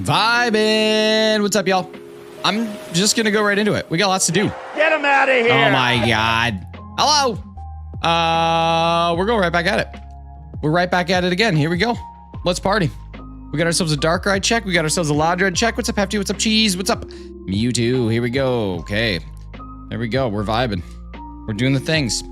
Vibin'. What's up, y'all? I'm just gonna go right into it. We got lots to do. Get him out of here! Oh my god. Hello. We're going right back at it. We're right back at it again. Here we go. Let's party. We got ourselves a Darkrai check. We got ourselves a LOUDRED check. What's up, Hefty? What's up, Cheese? What's up, Mewtwo? Here we go. Okay. There we go. We're vibing. We're doing the things.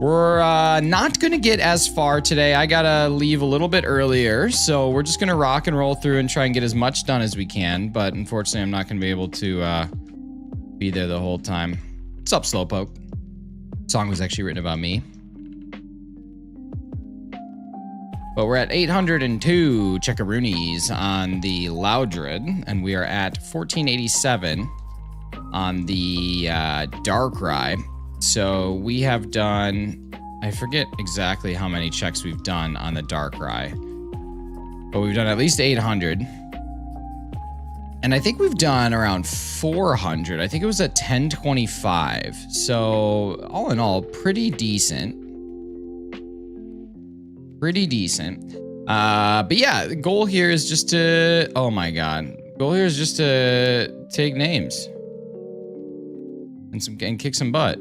We're not gonna get as far today. I gotta leave a little bit earlier, so we're just gonna rock and roll through and try and get as much done as we can, but unfortunately I'm not gonna be able to be there the whole time. What's up, Slowpoke? Song was actually written about me. But we're at 802 checkaroonies on the LOUDRED, and we are at 1487 on the Darkrai. So we have done, I forget exactly how many checks we've done on the Darkrai, but we've done at least 800. And I think we've done around 400. I think it was at 1025. So all in all, pretty decent. Pretty decent. But yeah, the goal here is just to, oh my god. Goal here is just to take names. And kick some butt.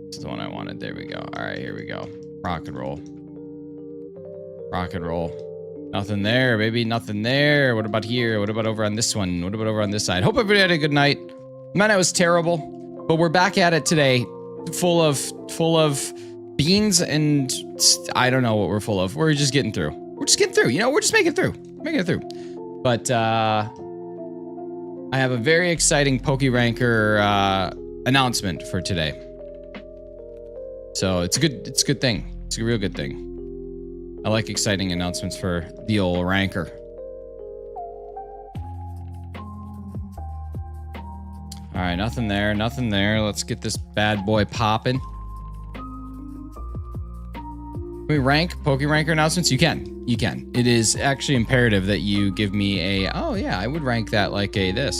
This is the one I wanted. There we go. All right, here we go. Rock and roll. Rock and roll. Nothing there, baby. Nothing there. What about here? What about over on this one? What about over on this side? Hope everybody had a good night. My night was terrible, but we're back at it today, full of beans and I don't know what we're full of. We're just getting through. We're just getting through. You know, we're just making it through. Making it through. But I have a very exciting PokeRanker announcement for today. So it's a good thing. It's a real good thing. I like exciting announcements for the old ranker. All right, nothing there, nothing there. Let's get this bad boy popping. Can we rank PokeRanker announcements? You can. You can. It is actually imperative that you give me a, oh yeah, I would rank that like a this.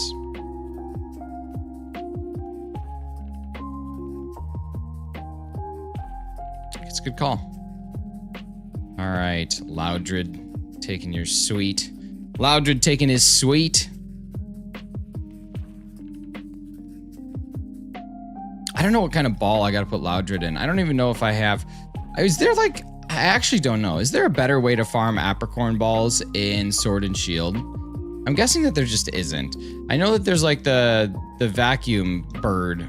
It's a good call. All right, LOUDRED taking your sweet. LOUDRED taking his sweet. I don't know what kind of ball I gotta put LOUDRED in. I don't even know if I have. Is there like, I actually don't know. Is there a better way to farm apricorn balls in Sword and Shield? I'm guessing that there just isn't. I know that there's like the vacuum bird,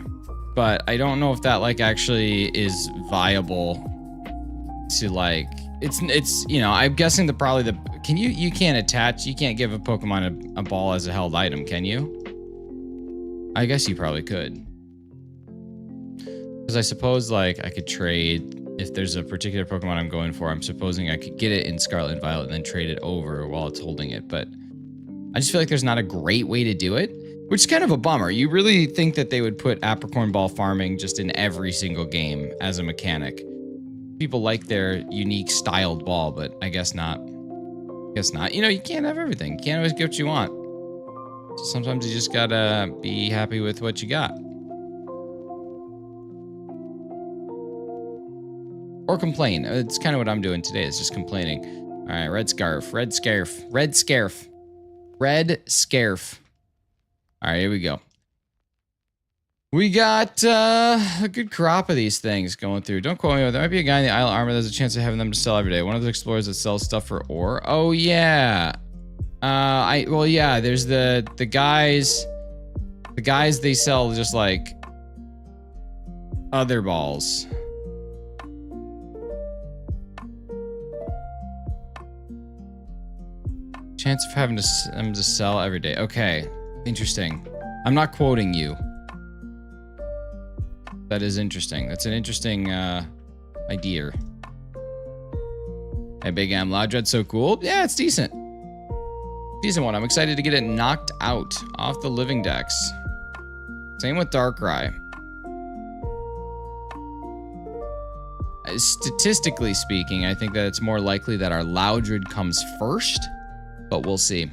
but I don't know if that like actually is viable to like, it's you know, I'm guessing that probably you can't attach, you can't give a Pokemon a ball as a held item, can you? I guess you probably could. Because I suppose like I could trade, if there's a particular Pokemon I'm going for, I'm supposing I could get it in Scarlet and Violet and then trade it over while it's holding it, but I just feel like there's not a great way to do it, which is kind of a bummer. You really think that they would put apricorn ball farming just in every single game as a mechanic. People like their unique styled ball, but I guess not. Guess not. You know, you can't have everything. You can't always get what you want. So sometimes you just gotta be happy with what you got. Or complain. It's kind of what I'm doing today. It's just complaining. All right, red scarf, red scarf, red scarf, red scarf. All right, here we go. We got a good crop of these things going through. Don't quote me, there might be a guy in the Isle of Armor that has a chance of having them to sell every day. One of the explorers that sells stuff for ore. Oh yeah. Well yeah, there's the guys they sell just like other balls. Chance of having them to sell every day. Okay, interesting. I'm not quoting you. That is interesting. That's an interesting idea. Hey, Big M, LOUDRED's so cool. Yeah, it's decent. Decent one. I'm excited to get it knocked out off the living decks. Same with Darkrai. Statistically speaking, I think that it's more likely that our LOUDRED comes first, but we'll see.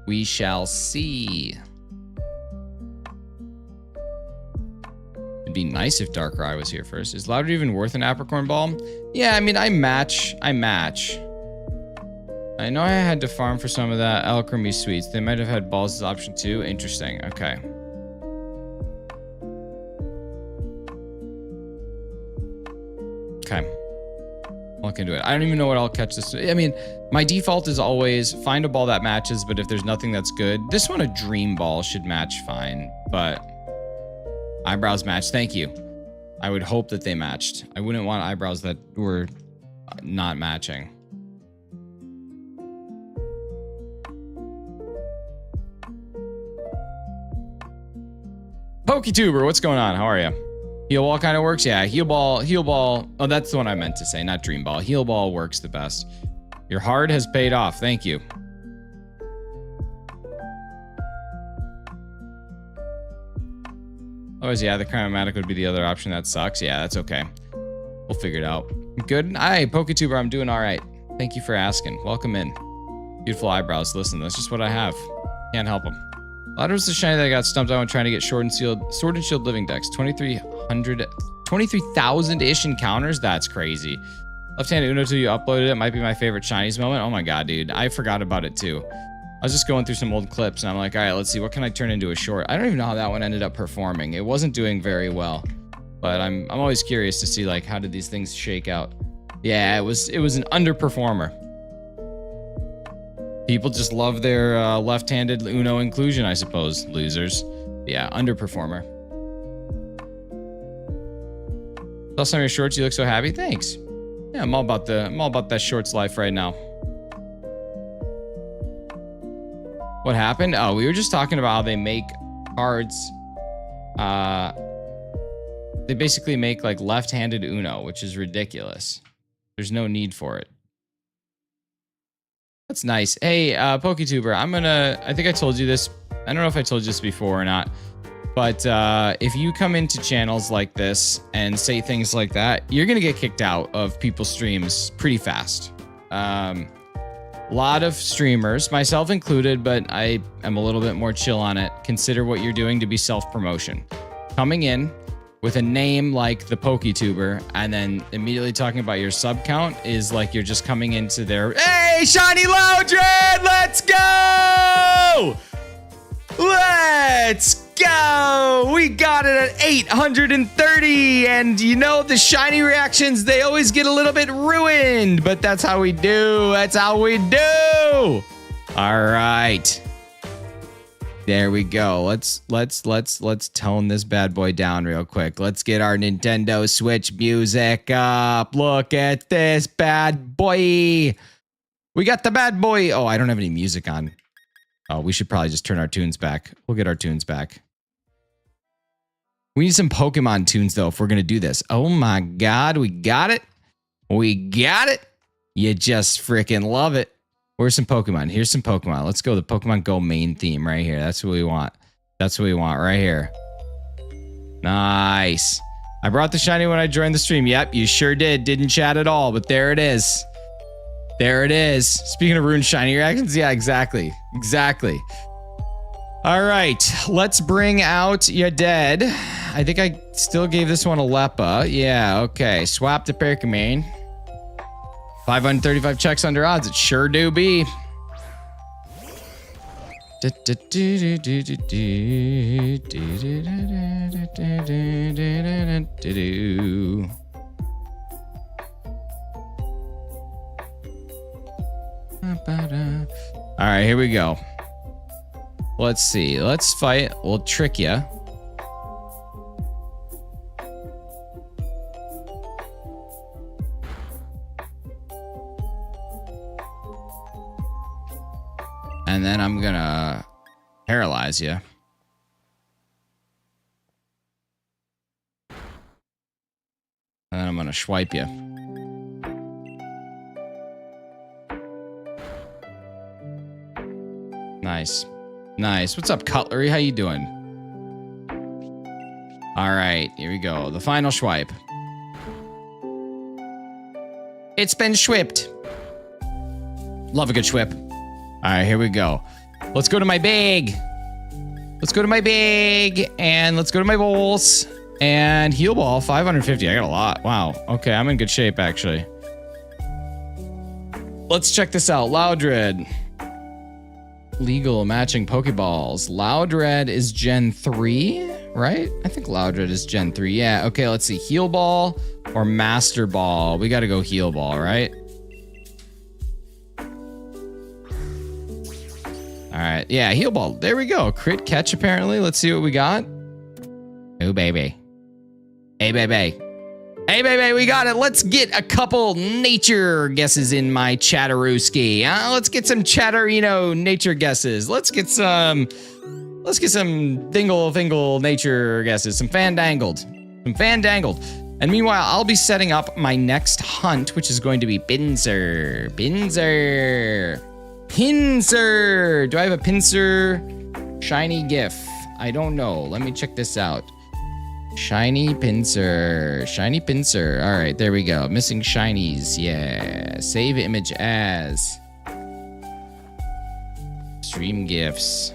We shall see. It'd be nice if Darkrai was here first. Is LOUDRED even worth an apricorn ball? Yeah, I mean, I match. I know I had to farm for some of that alchemy sweets. They might have had balls as option 2. Interesting. Okay. Okay. Look into it. I don't even know what I'll catch this. I mean, my default is always find a ball that matches, but if there's nothing that's good, this one, a dream ball, should match fine. But eyebrows match. Thank you. I would hope that they matched. I wouldn't want eyebrows that were not matching. PokeTuber, what's going on? How are you? Heal ball kind of works? Yeah, heal ball. Oh, that's the one I meant to say, not dream ball. Heal ball works the best. Your hard has paid off. Thank you. Otherwise, yeah, the Chromatic would be the other option. That sucks. Yeah, that's okay. We'll figure it out. Good. Hi, PokeTuber. I'm doing all right. Thank you for asking. Welcome in. Beautiful eyebrows. Listen, that's just what I have. Can't help them. LOUDRED was the shiny that I got stumped on when trying to get Sword and Shield living decks. 23,000-ish encounters? That's crazy. Left-handed Uno till you uploaded it might be my favorite shinies moment. Oh my god, dude. I forgot about it too. I was just going through some old clips and I'm like, all right, let's see. What can I turn into a short? I don't even know how that one ended up performing. It wasn't doing very well. But I'm always curious to see, like, how did these things shake out? Yeah, it was an underperformer. People just love their left-handed Uno inclusion, I suppose. Losers. Yeah, underperformer. Last time your shorts, you look so happy. Thanks. Yeah, I'm all about that shorts life right now. What happened? Oh, we were just talking about how they make cards. They basically make like left-handed Uno, which is ridiculous. There's no need for it. That's nice. Hey, PokeTuber, I think I told you this. I don't know if I told you this before or not, but if you come into channels like this and say things like that, you're gonna get kicked out of people's streams pretty fast. A lot of streamers, myself included, but I am a little bit more chill on it, consider what you're doing to be self-promotion. Coming in with a name like the PokeTuber and then immediately talking about your sub count is like you're just coming into their, hey, Shiny LOUDRED, let's go! Let's go! We got it at 830, and you know, the shiny reactions, they always get a little bit ruined, but that's how we do. That's how we do. All right. There we go. Let's tone this bad boy down real quick. Let's get our Nintendo Switch music up. Look at this bad boy. We got the bad boy. Oh, I don't have any music on. Oh, we should probably just turn our tunes back. We'll get our tunes back. We need some Pokemon tunes, though, if we're going to do this. Oh, my God. We got it. We got it. You just freaking love it. Where's some Pokemon? Here's some Pokemon. Let's go the Pokemon Go main theme right here. That's what we want. That's what we want right here. Nice. I brought the shiny when I joined the stream. Yep, you sure did. Didn't chat at all, but there it is. There it is. Speaking of ruined shiny reactions, yeah, exactly. Exactly. All right, let's bring out your dead. I think I still gave this one a Leppa. Yeah, okay. Swap the Pokémon. 535 checks under odds. It sure do be. All right, here we go. Let's see. Let's fight. We'll trick you. And then I'm gonna paralyze you. And then I'm gonna swipe you. Nice. Nice. What's up, Cutlery? How you doing? All right, here we go. The final swipe. It's been swipped. Love a good swip. All right, here we go. Let's go to my bag. Let's go to my bag, and let's go to my bowls. And heal ball, 550. I got a lot. Wow. Okay, I'm in good shape, actually. Let's check this out. LOUDRED. Legal matching Pokeballs. LOUDRED is Gen 3, right? I think LOUDRED is Gen 3. Yeah, okay, let's see. Heal Ball or Master Ball? We gotta go Heal Ball, right? All right, yeah, Heal Ball. There we go. Crit catch, apparently. Let's see what we got. Oh, baby. Hey, baby. Hey, baby, we got it. Let's get a couple nature guesses in my Chatterooski. Let's get some Chatterino nature guesses. Let's get some dingle nature guesses. Some fandangled. And meanwhile, I'll be setting up my next hunt, which is going to be Pinsir. Do I have a Pinsir shiny gif? I don't know. Let me check this out. Shiny Pinsir. All right, there we go. Missing shinies. Yeah. Save image as. Stream gifs.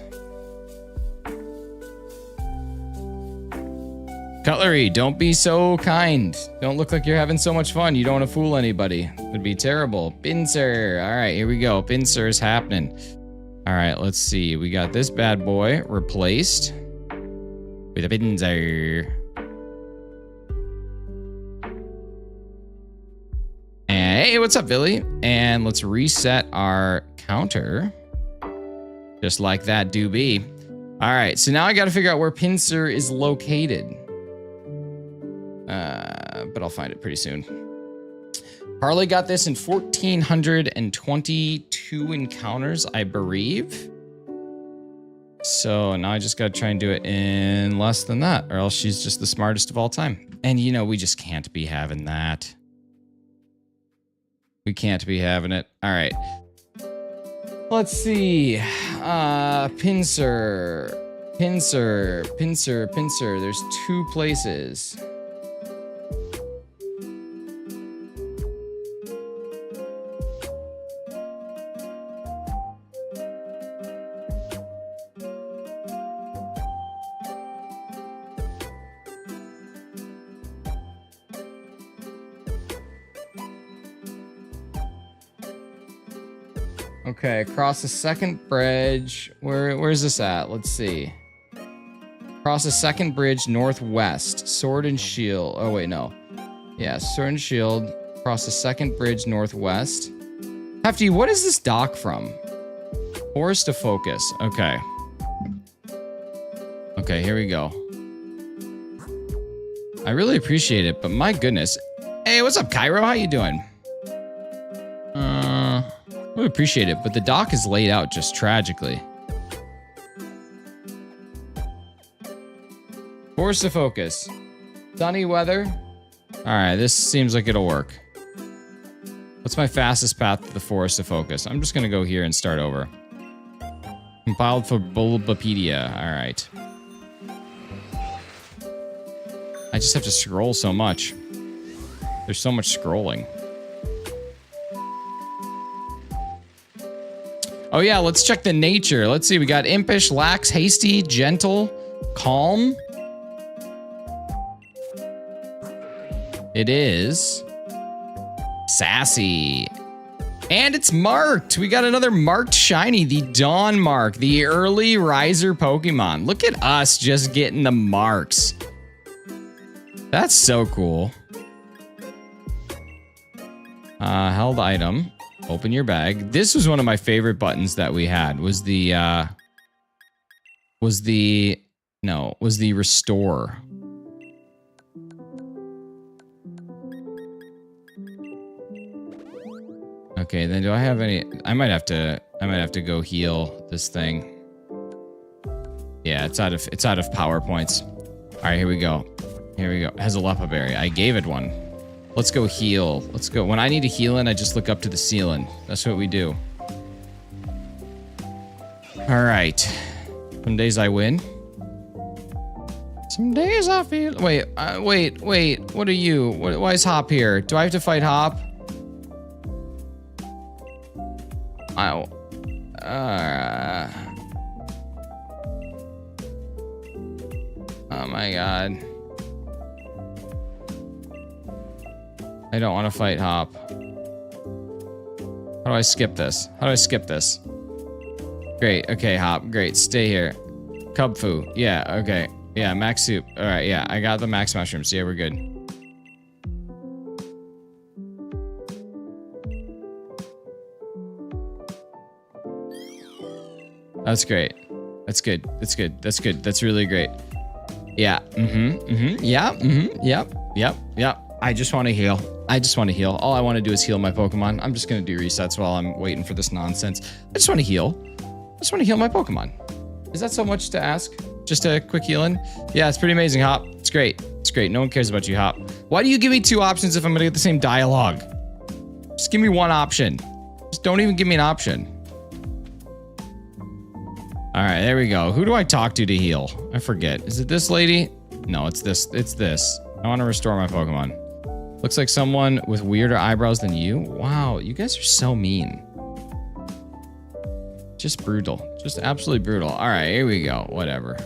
Cutlery, don't be so kind. Don't look like you're having so much fun. You don't want to fool anybody. Would be terrible. Pinsir. All right, here we go. Pinsir is happening. All right, let's see. We got this bad boy replaced with a Pinsir. Hey, what's up, Billy? And let's reset our counter. Just like that do be. All right, so now I got to figure out where Pinsir is located. But I'll find it pretty soon. Harley got this in 1,422 encounters, I believe. So now I just got to try and do it in less than that, or else she's just the smartest of all time. And you know, we just can't be having that. We can't be having it. All right. Let's see. Pinsir. There's 2 places. Okay, across the second bridge. Where's this at? Let's see. Across the second bridge northwest. Sword and Shield. Oh, wait, no. Yeah, Sword and Shield. Across the second bridge northwest. Hefty, what is this dock from? Forest to Focus. Okay. Okay, here we go. I really appreciate it, but my goodness. Hey, what's up, Cairo? How you doing? I appreciate it, but the dock is laid out just tragically. Force to Focus. Sunny weather. All right, this seems like it'll work. What's my fastest path to the Forest to Focus? I'm just gonna go here and start over. Compiled for Bulbapedia. All right. I just have to scroll so much. There's so much scrolling. Oh yeah, let's check the nature. Let's see, we got impish, lax, hasty, gentle, calm. It is sassy. And it's marked. We got another marked shiny, the Dawn Mark, the early riser Pokemon. Look at us just getting the marks. That's so cool. Held item. Open your bag. This was one of my favorite buttons that we had. Was the restore. Okay, then do I have any? I might have to go heal this thing. Yeah, it's out of power points. All right, here we go. It has a Lepa Berry. I gave it one. Let's go heal. Let's go. When I need a healing, I just look up to the ceiling. That's what we do. All right. Some days I win. Some days I feel. Wait. What are you? Why is Hop here? Do I have to fight Hop? Oh my god. I don't want to fight Hop. How do I skip this? How do I skip this? Great. Okay, Hop. Great. Stay here. Cub Fu. Yeah, okay. Yeah, max soup. All right, yeah. I got the max mushrooms. Yeah, we're good. That's great. That's good. That's good. That's good. That's really great. Yeah. Yeah. Yep. I just want to heal. I just want to heal. All I want to do is heal my Pokemon. I'm just going to do resets while I'm waiting for this nonsense. I just want to heal. I just want to heal my Pokemon. Is that so much to ask? Just a quick healing? Yeah, it's pretty amazing, Hop. It's great. It's great. No one cares about you, Hop. Why do you give me 2 options if I'm going to get the same dialogue? Just give me 1 option. Just don't even give me an option. All right, there we go. Who do I talk to heal? I forget. Is it this lady? No, it's this. It's this. I want to restore my Pokemon. Looks like someone with weirder eyebrows than you. Wow, you guys are so mean. Just brutal. Just absolutely brutal. All right, here we go. Whatever.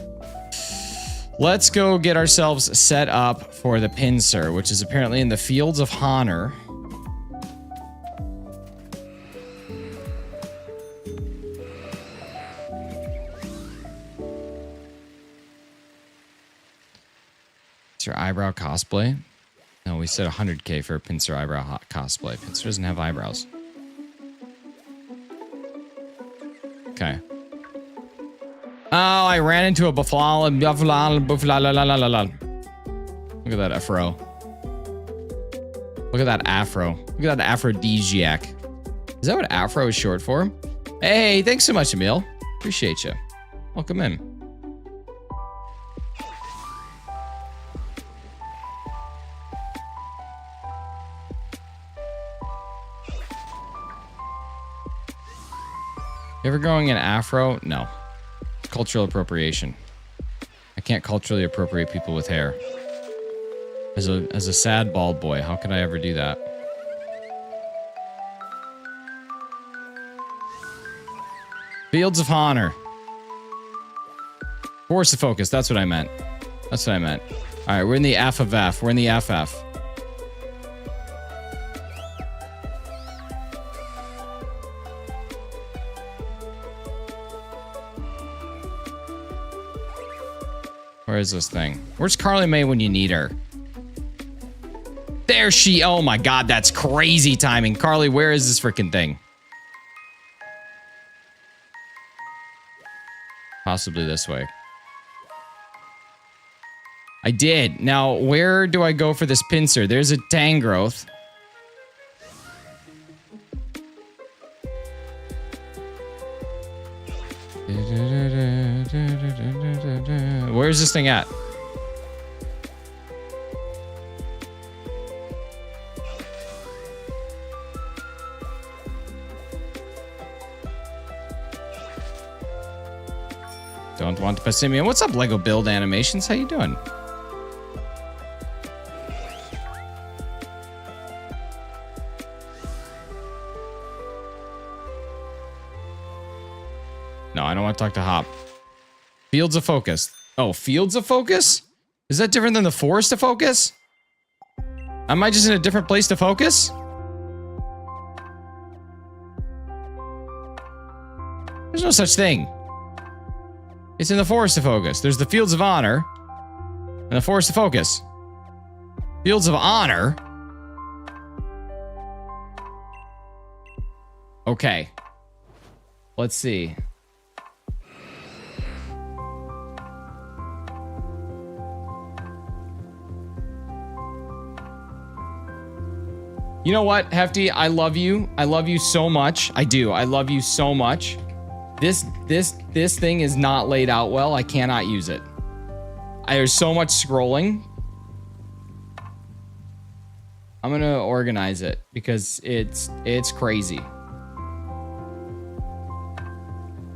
Let's go get ourselves set up for the pincer, which is apparently in the Fields of Honor. Your eyebrow cosplay? No, we said 100k for a pincer eyebrow cosplay. Pincer doesn't have eyebrows. Okay. Oh, I ran into a buffalo. Look at that afro. Look at that afro. Look at that aphrodisiac. Is that what afro is short for? Hey, thanks so much, Emil. Appreciate you. Welcome in. You ever growing an afro? No. Cultural appropriation. I can't culturally appropriate people with hair. As a sad bald boy, how could I ever do that? Fields of Honor. Force of Focus, that's what I meant. That's what I meant. Alright, we're in the F of F. We're in the FF. Where is this thing? Where's Carly May when you need her? There she... Oh my god, that's crazy timing. Carly, where is this freaking thing? Possibly this way. I did. Now, where do I go for this pincer? There's a Tangrowth. Where's this thing at? Don't want to Pessimian. What's up, Lego Build Animations? How you doing? No, I don't want to talk to Hop. Fields of Focus. Oh, Fields of Focus? Is that different than the Forest of Focus? Am I just in a different place to focus? There's no such thing. It's in the Forest of Focus. There's the Fields of Honor and the Forest of Focus. Fields of Honor? Okay. Let's see. You know what, Hefty? I love you. I love you so much. I do. I love you so much. This thing is not laid out well. I cannot use it. There's so much scrolling. I'm gonna organize it because it's crazy.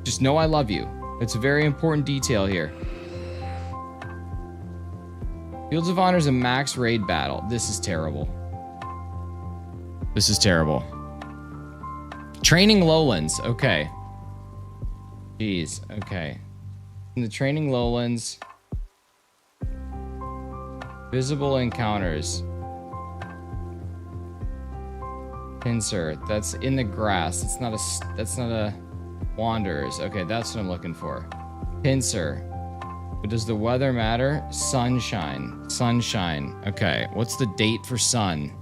Just know I love you. It's a very important detail here. Fields of Honor is a max raid battle. This is terrible. This is terrible. Training Lowlands. Okay. Jeez. Okay. In the Training Lowlands. Visible encounters. Pincer. That's in the grass. That's not a Wanderers. Okay, that's what I'm looking for. Pincer. But does the weather matter? Sunshine. Sunshine. Okay, what's the date for sun?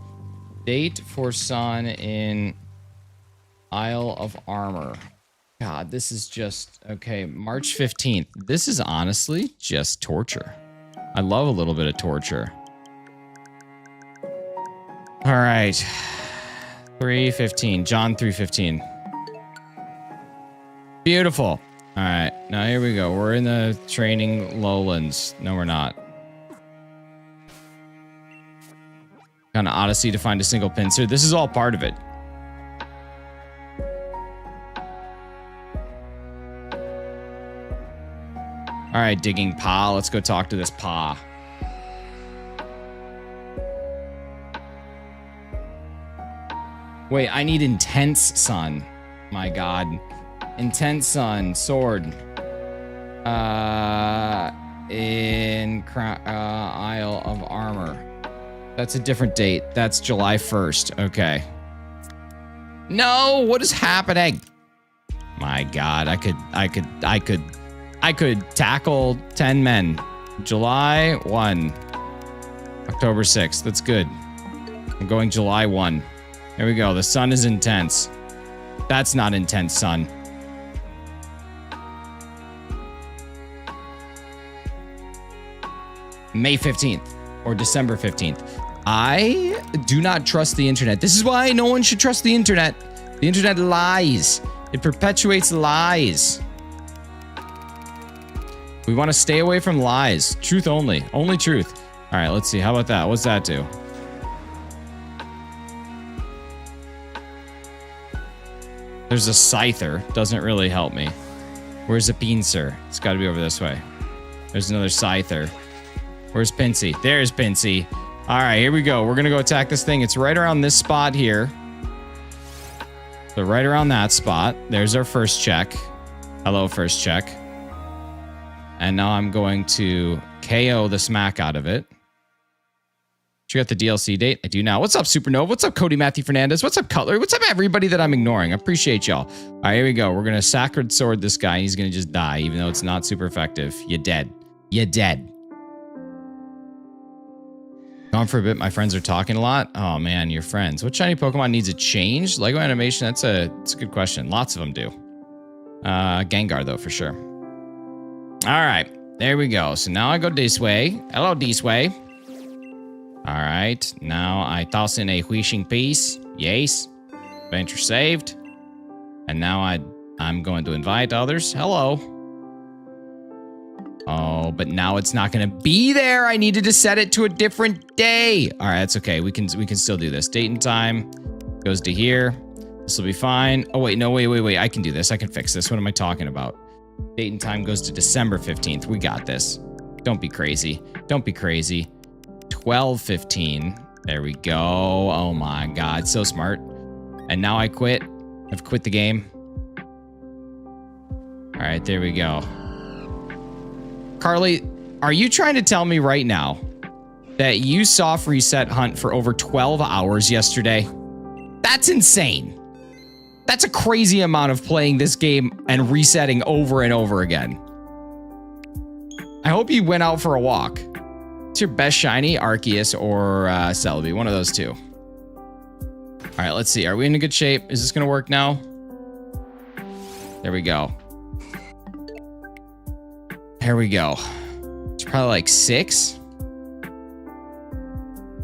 Date for sun in Isle of Armor. God, this is just... Okay, March 15th. This is honestly just torture. I love a little bit of torture. All right. 3:15. John 3:15. Beautiful. All right. Now here we go. We're in the training lowlands. No, we're not. Kind of odyssey to find a single pincer. This is all part of it. All right, digging Pa. Let's go talk to this Pa. Wait, I need intense sun. My God. Intense sun. Sword. In Isle of Armor. That's a different date. That's July 1st. Okay. No, what is happening? My God, I could tackle 10 men. July 1. October 6th. That's good. I'm going July 1. There we go. The sun is intense. That's not intense sun. May 15th or December 15th. I do not trust the internet. This is why no one should trust the internet. The internet lies. It perpetuates lies. We want to stay away from lies. Truth only. Only truth. All right, let's see. How about that? What's that do? There's a scyther. Doesn't really help me. Where's the pincer? It's got to be over this way. There's another scyther. Where's Pinsy? There's Pinsy. All right, here we go. We're going to go attack this thing. It's right around this spot here. So right around that spot. There's our first check. Hello, first check. And now I'm going to KO the smack out of it. You got the DLC date? I do now. What's up, Supernova? What's up, Cody Matthew Fernandez? What's up, Cutler? What's up, everybody that I'm ignoring? I appreciate y'all. All right, here we go. We're going to Sacred Sword this guy. He's going to just die, even though it's not super effective. You're dead. You're dead. Gone for a bit. My friends are talking a lot. Oh, man, your friends. What shiny Pokemon needs a change? Lego animation? That's a good question. Lots of them do. Gengar, though, for sure. All right. There we go. So now I go this way. Hello, this way. All right, now I toss in a wishing piece. Yes, adventure saved. And now I'm going to invite others. Hello. Oh, but now it's not going to be there. I needed to set it to a different day. All right, that's okay. We can still do this. Date and time goes to here. This will be fine. Oh wait, no, wait. I can do this. I can fix this. What am I talking about? Date and time goes to December 15th. We got this. Don't be crazy. Don't be crazy. 12:15. There we go. Oh my God, so smart. And now I quit. I've quit the game. All right, there we go. Carly, are you trying to tell me right now that you soft reset hunt for over 12 hours yesterday? That's insane. That's a crazy amount of playing this game and resetting over and over again. I hope you went out for a walk. What's your best shiny? Arceus or Celebi? One of those two. All right, let's see. Are we in a good shape? Is this going to work now? There we go. There we go. It's probably like 6.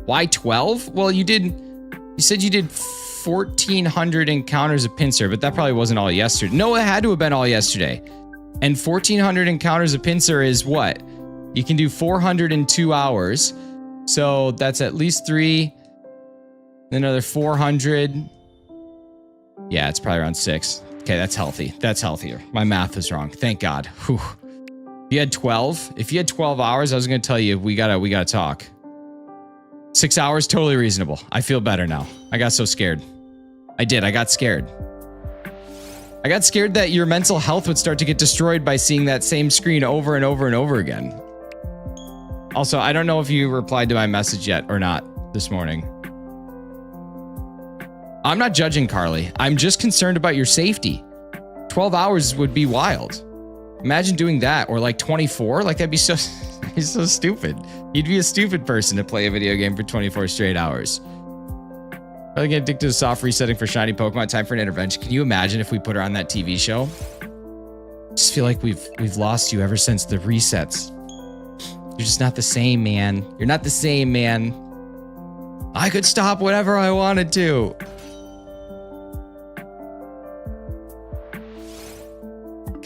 Why 12? Well, you said you did 1,400 encounters of Pinsir, but that probably wasn't all yesterday. No, it had to have been all yesterday. And 1,400 encounters of Pinsir is what? You can do 400 in 2 hours. So that's at least 3. Then another 400. Yeah, it's probably around 6. Okay, that's healthy. That's healthier. My math was wrong. Thank God. Whew. If you had 12 hours, I was going to tell you we gotta talk. 6 hours, totally reasonable. I feel better now. I got so scared. I got scared. I got scared that your mental health would start to get destroyed by seeing that same screen over and over and over again. Also, I don't know if you replied to my message yet or not this morning. I'm not judging, Carly. I'm just concerned about your safety. 12 hours would be wild. Imagine doing that, or like 24. Like, that'd be so, he's so stupid. You'd be a stupid person to play a video game for 24 straight hours. Probably get addicted to soft resetting for shiny Pokemon. Time for an intervention. Can you imagine if we put her on that TV show? I just feel like we've lost you ever since the resets. You're just not the same, man. You're not the same, man. I could stop whenever I wanted to.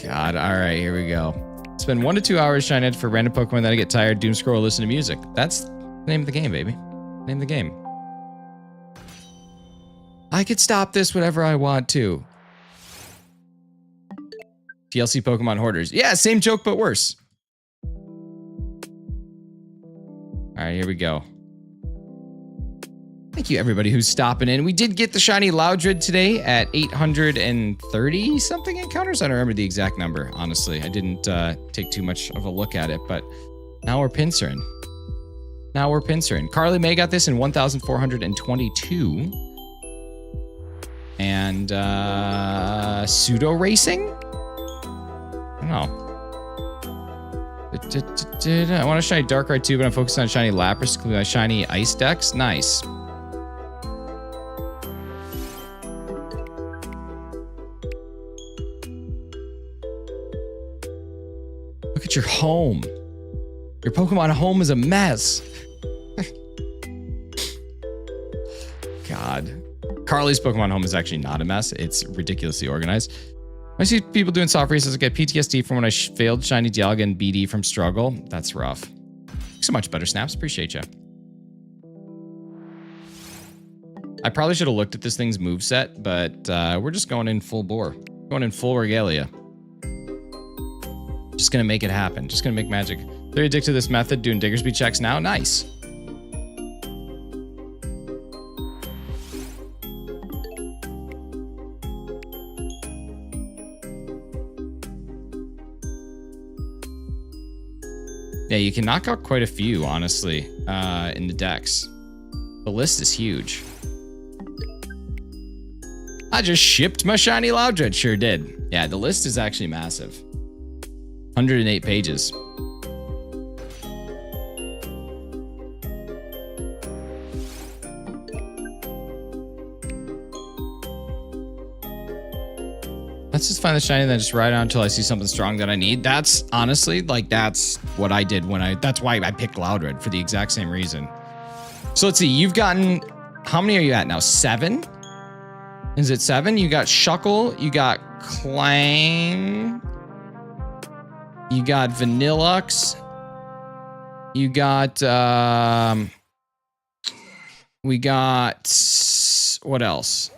God, all right, here we go. Spend 1 to 2 hours shining for random Pokemon, then I get tired, doom scroll, listen to music. That's the name of the game, baby. Name of the game. I could stop this whenever I want to. TLC Pokemon Hoarders. Yeah, same joke, but worse. All right, here we go. Thank you, everybody who's stopping in. We did get the shiny Loudred today at 830 something encounters. I don't remember the exact number, honestly. I didn't take too much of a look at it, but now we're pincering. Now we're pincering. Carly May got this in 1,422. And pseudo racing? I don't know. I want a shiny Darkrai too, but I'm focused on shiny Lapras, including my shiny Ice Dex. Nice. Look at your home. Your Pokemon home is a mess. God. Carly's Pokemon home is actually not a mess. It's ridiculously organized. I see people doing soft resets that get PTSD from when I failed shiny Dialga and BD from struggle. That's rough. Thanks so much, Better Snaps. Appreciate you. I probably should have looked at this thing's moveset, but we're just going in full bore. Going in full regalia. Just gonna make it happen. Just gonna make magic. Very addicted to this method, doing Diggersby checks now. Nice. Yeah, you can knock out quite a few, honestly, in the decks. The list is huge. I just shipped my shiny Loudred. Sure did. Yeah, the list is actually massive. 108 pages. Let's just find the shiny and then just ride on until I see something strong that I need. That's honestly, like, that's what I did when that's why I picked Loudred, for the exact same reason. So let's see, you've gotten, how many are you at now? 7? Is it 7? You got Shuckle, you got Clang, you got Vanillux, you got, we got, what else?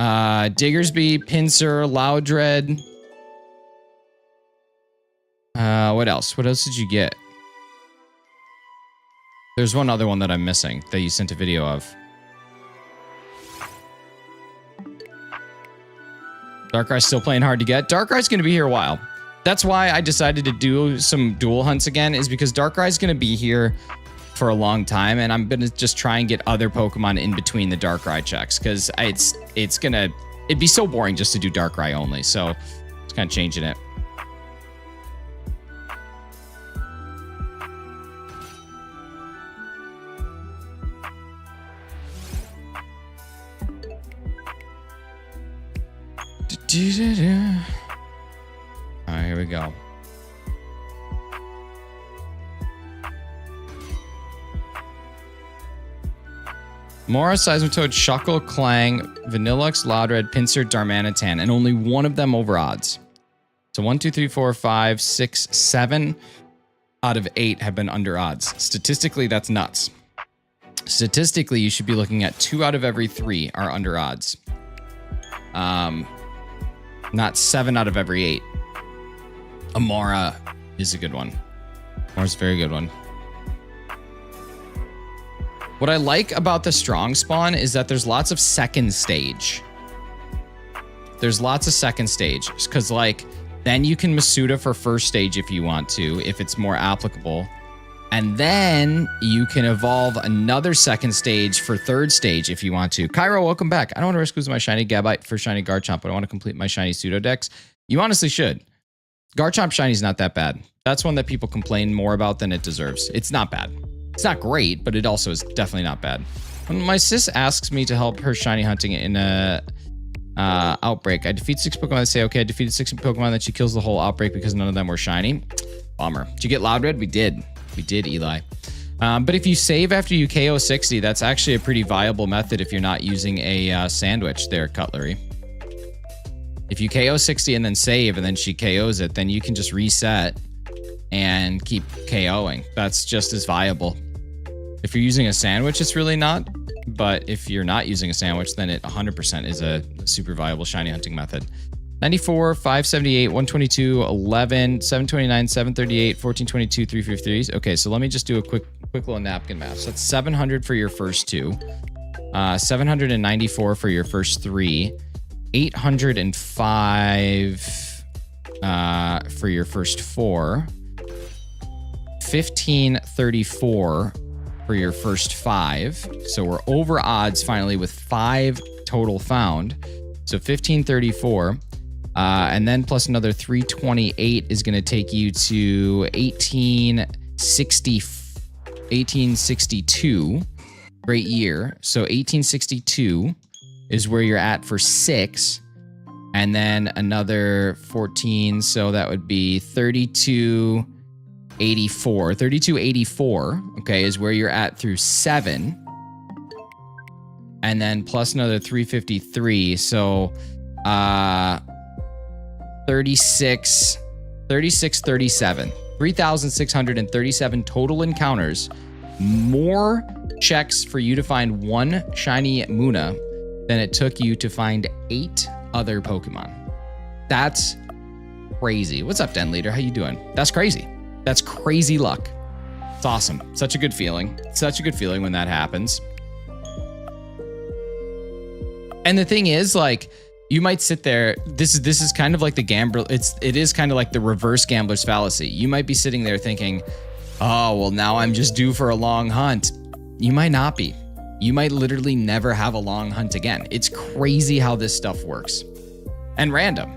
Diggersby, Pinsir, Loudred. What else? What else did you get? There's one other one that I'm missing that you sent a video of. Darkrai's still playing hard to get. Darkrai's going to be here a while. That's why I decided to do some dual hunts again, is because Darkrai's going to be here for a long time, and I'm gonna just try and get other Pokemon in between the Darkrai checks, because it'd be so boring just to do Darkrai only, so it's kind of changing it. All right, here we go. Mora, Seismitoad, Shuckle, Clang, Vanillux, Loudred, Pinsir, Darmanitan, and only one of them over odds. So 1, 2, 3, 4, 5, 6, 7 out of 8 have been under odds. Statistically, that's nuts. Statistically, you should be looking at 2 out of every 3 are under odds. Not 7 out of every 8. Amora is a good one. Amora's a very good one. What I like about the strong spawn is that there's lots of second stage. There's lots of second stage, because like then you can Masuda for first stage if you want to, if it's more applicable. And then you can evolve another second stage for third stage if you want to. Cairo, welcome back. I don't want to risk losing my shiny Gabite for shiny Garchomp, but I want to complete my shiny Pseudodex. You honestly should. Garchomp shiny is not that bad. That's one that people complain more about than it deserves. It's not bad. It's not great, but it also is definitely not bad. When my sis asks me to help her shiny hunting in a outbreak, I defeat 6 Pokemon that say, okay, I defeated 6 Pokemon, that she kills the whole outbreak because none of them were shiny. Bummer. Did you get LOUDRED? We did. We did, Eli. But if you save after you KO 60, that's actually a pretty viable method if you're not using a sandwich there, Cutlery. If you KO 60 and then save and then she KOs it, then you can just reset and keep KOing. That's just as viable. If you're using a sandwich, it's really not. But if you're not using a sandwich, then it 100% is a super viable shiny hunting method. 94, 578, 122, 11, 729, 738, 1422, 353. Okay, so let me just do a quick little napkin math. So that's 700 for your first 2, 794 for your first 3, 805 for your first 4, 1534 for your first 5. So we're over odds finally with 5 total found. So 1534. And then plus another 328 is going to take you to 1862. Great year. So 1862 is where you're at for 6. And then another 14. So that would be 3284. 3284, okay, is where you're at through 7. And then plus another 353. So 36, 37. 3,637 total encounters. More checks for you to find 1 shiny Muna than it took you to find 8 other Pokemon. That's crazy. What's up, Den Leader? How you doing? That's crazy. That's crazy luck. It's awesome. Such a good feeling. Such a good feeling when that happens. And the thing is, like, you might sit there. This is kind of like the gambler. It is kind of like the reverse gambler's fallacy. You might be sitting there thinking, oh, well, now I'm just due for a long hunt. You might not be. You might literally never have a long hunt again. It's crazy how this stuff works. And random.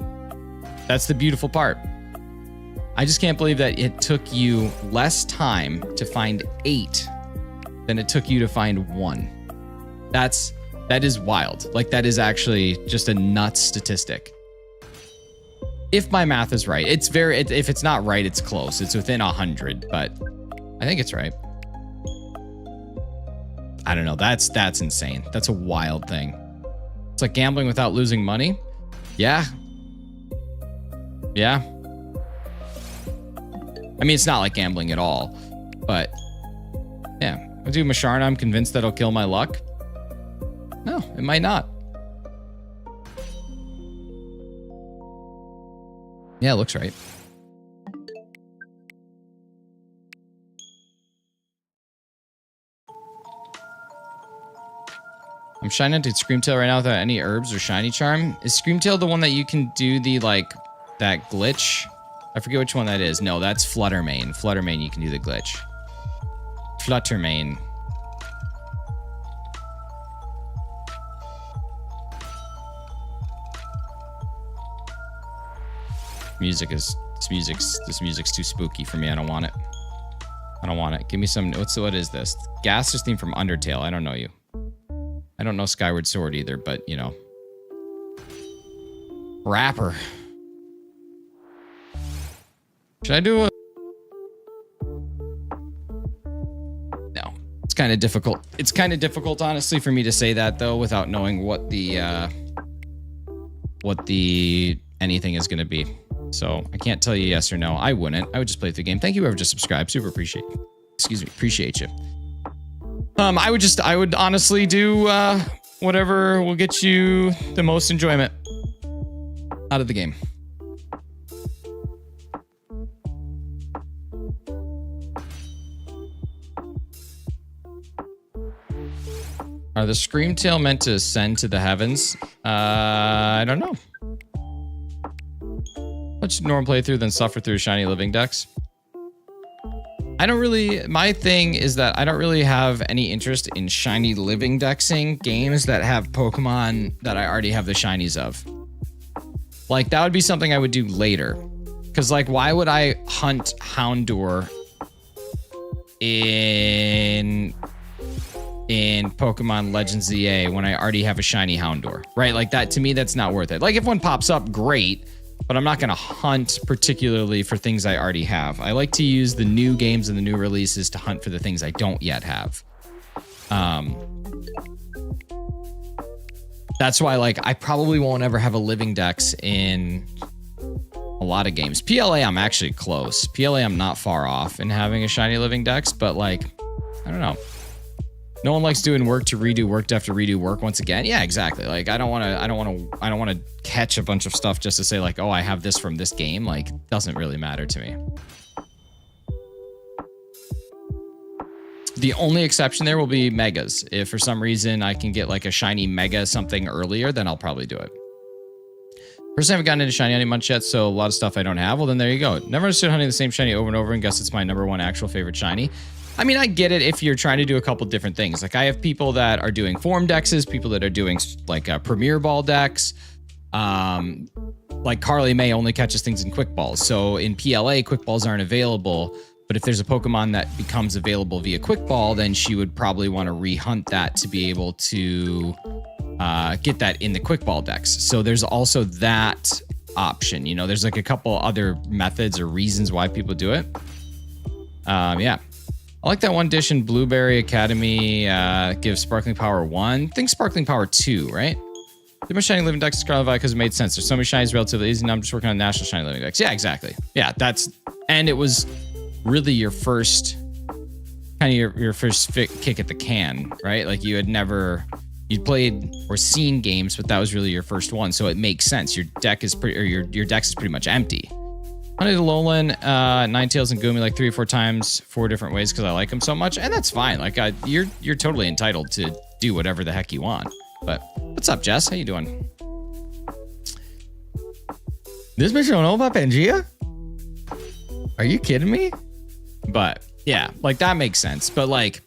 That's the beautiful part. I just can't believe that it took you less time to find 8 than it took you to find 1. That is wild. Like, that is actually just a nuts statistic. If my math is right. If it's not right, it's close. It's within 100, but I think it's right. I don't know. That's insane. That's a wild thing. It's like gambling without losing money. Yeah. Yeah. I mean, it's not like gambling at all, but yeah. I do Masharna. I'm convinced that'll kill my luck. No, it might not. Yeah, it looks right. I'm shiny hunting Screamtail right now without any herbs or shiny charm. Is Screamtail the one that you can do the, like, that glitch? I forget which one that is. No, that's Fluttermane. Fluttermane, you can do the glitch. Fluttermane. This music's too spooky for me. I don't want it. I don't want it. Give me some. What is this? Gaster's theme from Undertale. I don't know you. I don't know Skyward Sword either, but you know. Rapper. Should I do a? No. It's kind of difficult. It's kind of difficult, honestly, for me to say that though, without knowing what the anything is going to be. So I can't tell you yes or no. I wouldn't. I would just play through the game. Thank you, whoever just subscribed. Super appreciate you. Excuse me. Appreciate you. I would honestly do whatever will get you the most enjoyment out of the game. Are the Screamtail meant to ascend to the heavens? I don't know. Let's normal playthrough, then suffer through shiny living decks. I don't really, my thing is that I don't really have any interest in shiny living dexing games that have Pokemon that I already have the shinies of. Like, that would be something I would do later. Because, like, why would I hunt Houndour in Pokemon Legends ZA when I already have a shiny Houndour, right? Like, that, to me, that's not worth it. Like, if one pops up, great, but I'm not going to hunt particularly for things I already have. I like to use the new games and the new releases to hunt for the things I don't yet have. That's why, like, I probably won't ever have a living dex in a lot of games. PLA, I'm actually close. PLA, I'm not far off in having a shiny living dex, but, like, I don't know. No one likes doing work to redo work to have to redo work once again. Yeah, exactly. Like, I don't want to catch a bunch of stuff just to say, like, oh, I have this from this game. Like, doesn't really matter to me. The only exception there will be megas. If for some reason I can get like a shiny mega something earlier, then I'll probably do it. Personally, I haven't gotten into shiny hunting much yet, so a lot of stuff I don't have. Well, then there you go. Never understood hunting the same shiny over and over and guess it's my #1 actual favorite shiny. I mean, I get it if you're trying to do a couple different things. Like, I have people that are doing form dexes, people that are doing like a Premier Ball dex. Like Carly May only catches things in quick balls. So in PLA, quick balls aren't available. But if there's a Pokemon that becomes available via quick ball, then she would probably want to rehunt that to be able to get that in the quick ball dex. So there's also that option. You know, there's like a couple other methods or reasons why people do it. Yeah. I like that one dish in Blueberry Academy gives Sparkling Power 1. Think Sparkling Power 2, right? Too much shiny living dex to Scarlet because it made sense. There's so many shinies relatively easy. Now I'm just working on national shiny living dex. Yeah, exactly. Yeah, and it was really your first your first kick at the can, right? Like, you'd played or seen games, but that was really your first one, so it makes sense. Your deck is your dex is pretty much empty. Hunted Alolan, Ninetales, and Goomy like 3 or 4 times, 4 different ways because I like them so much, and that's fine. Like, you're totally entitled to do whatever the heck you want. But what's up, Jess? How you doing? This bitch don't know about Pangea? Are you kidding me? But yeah, like, that makes sense. But, like,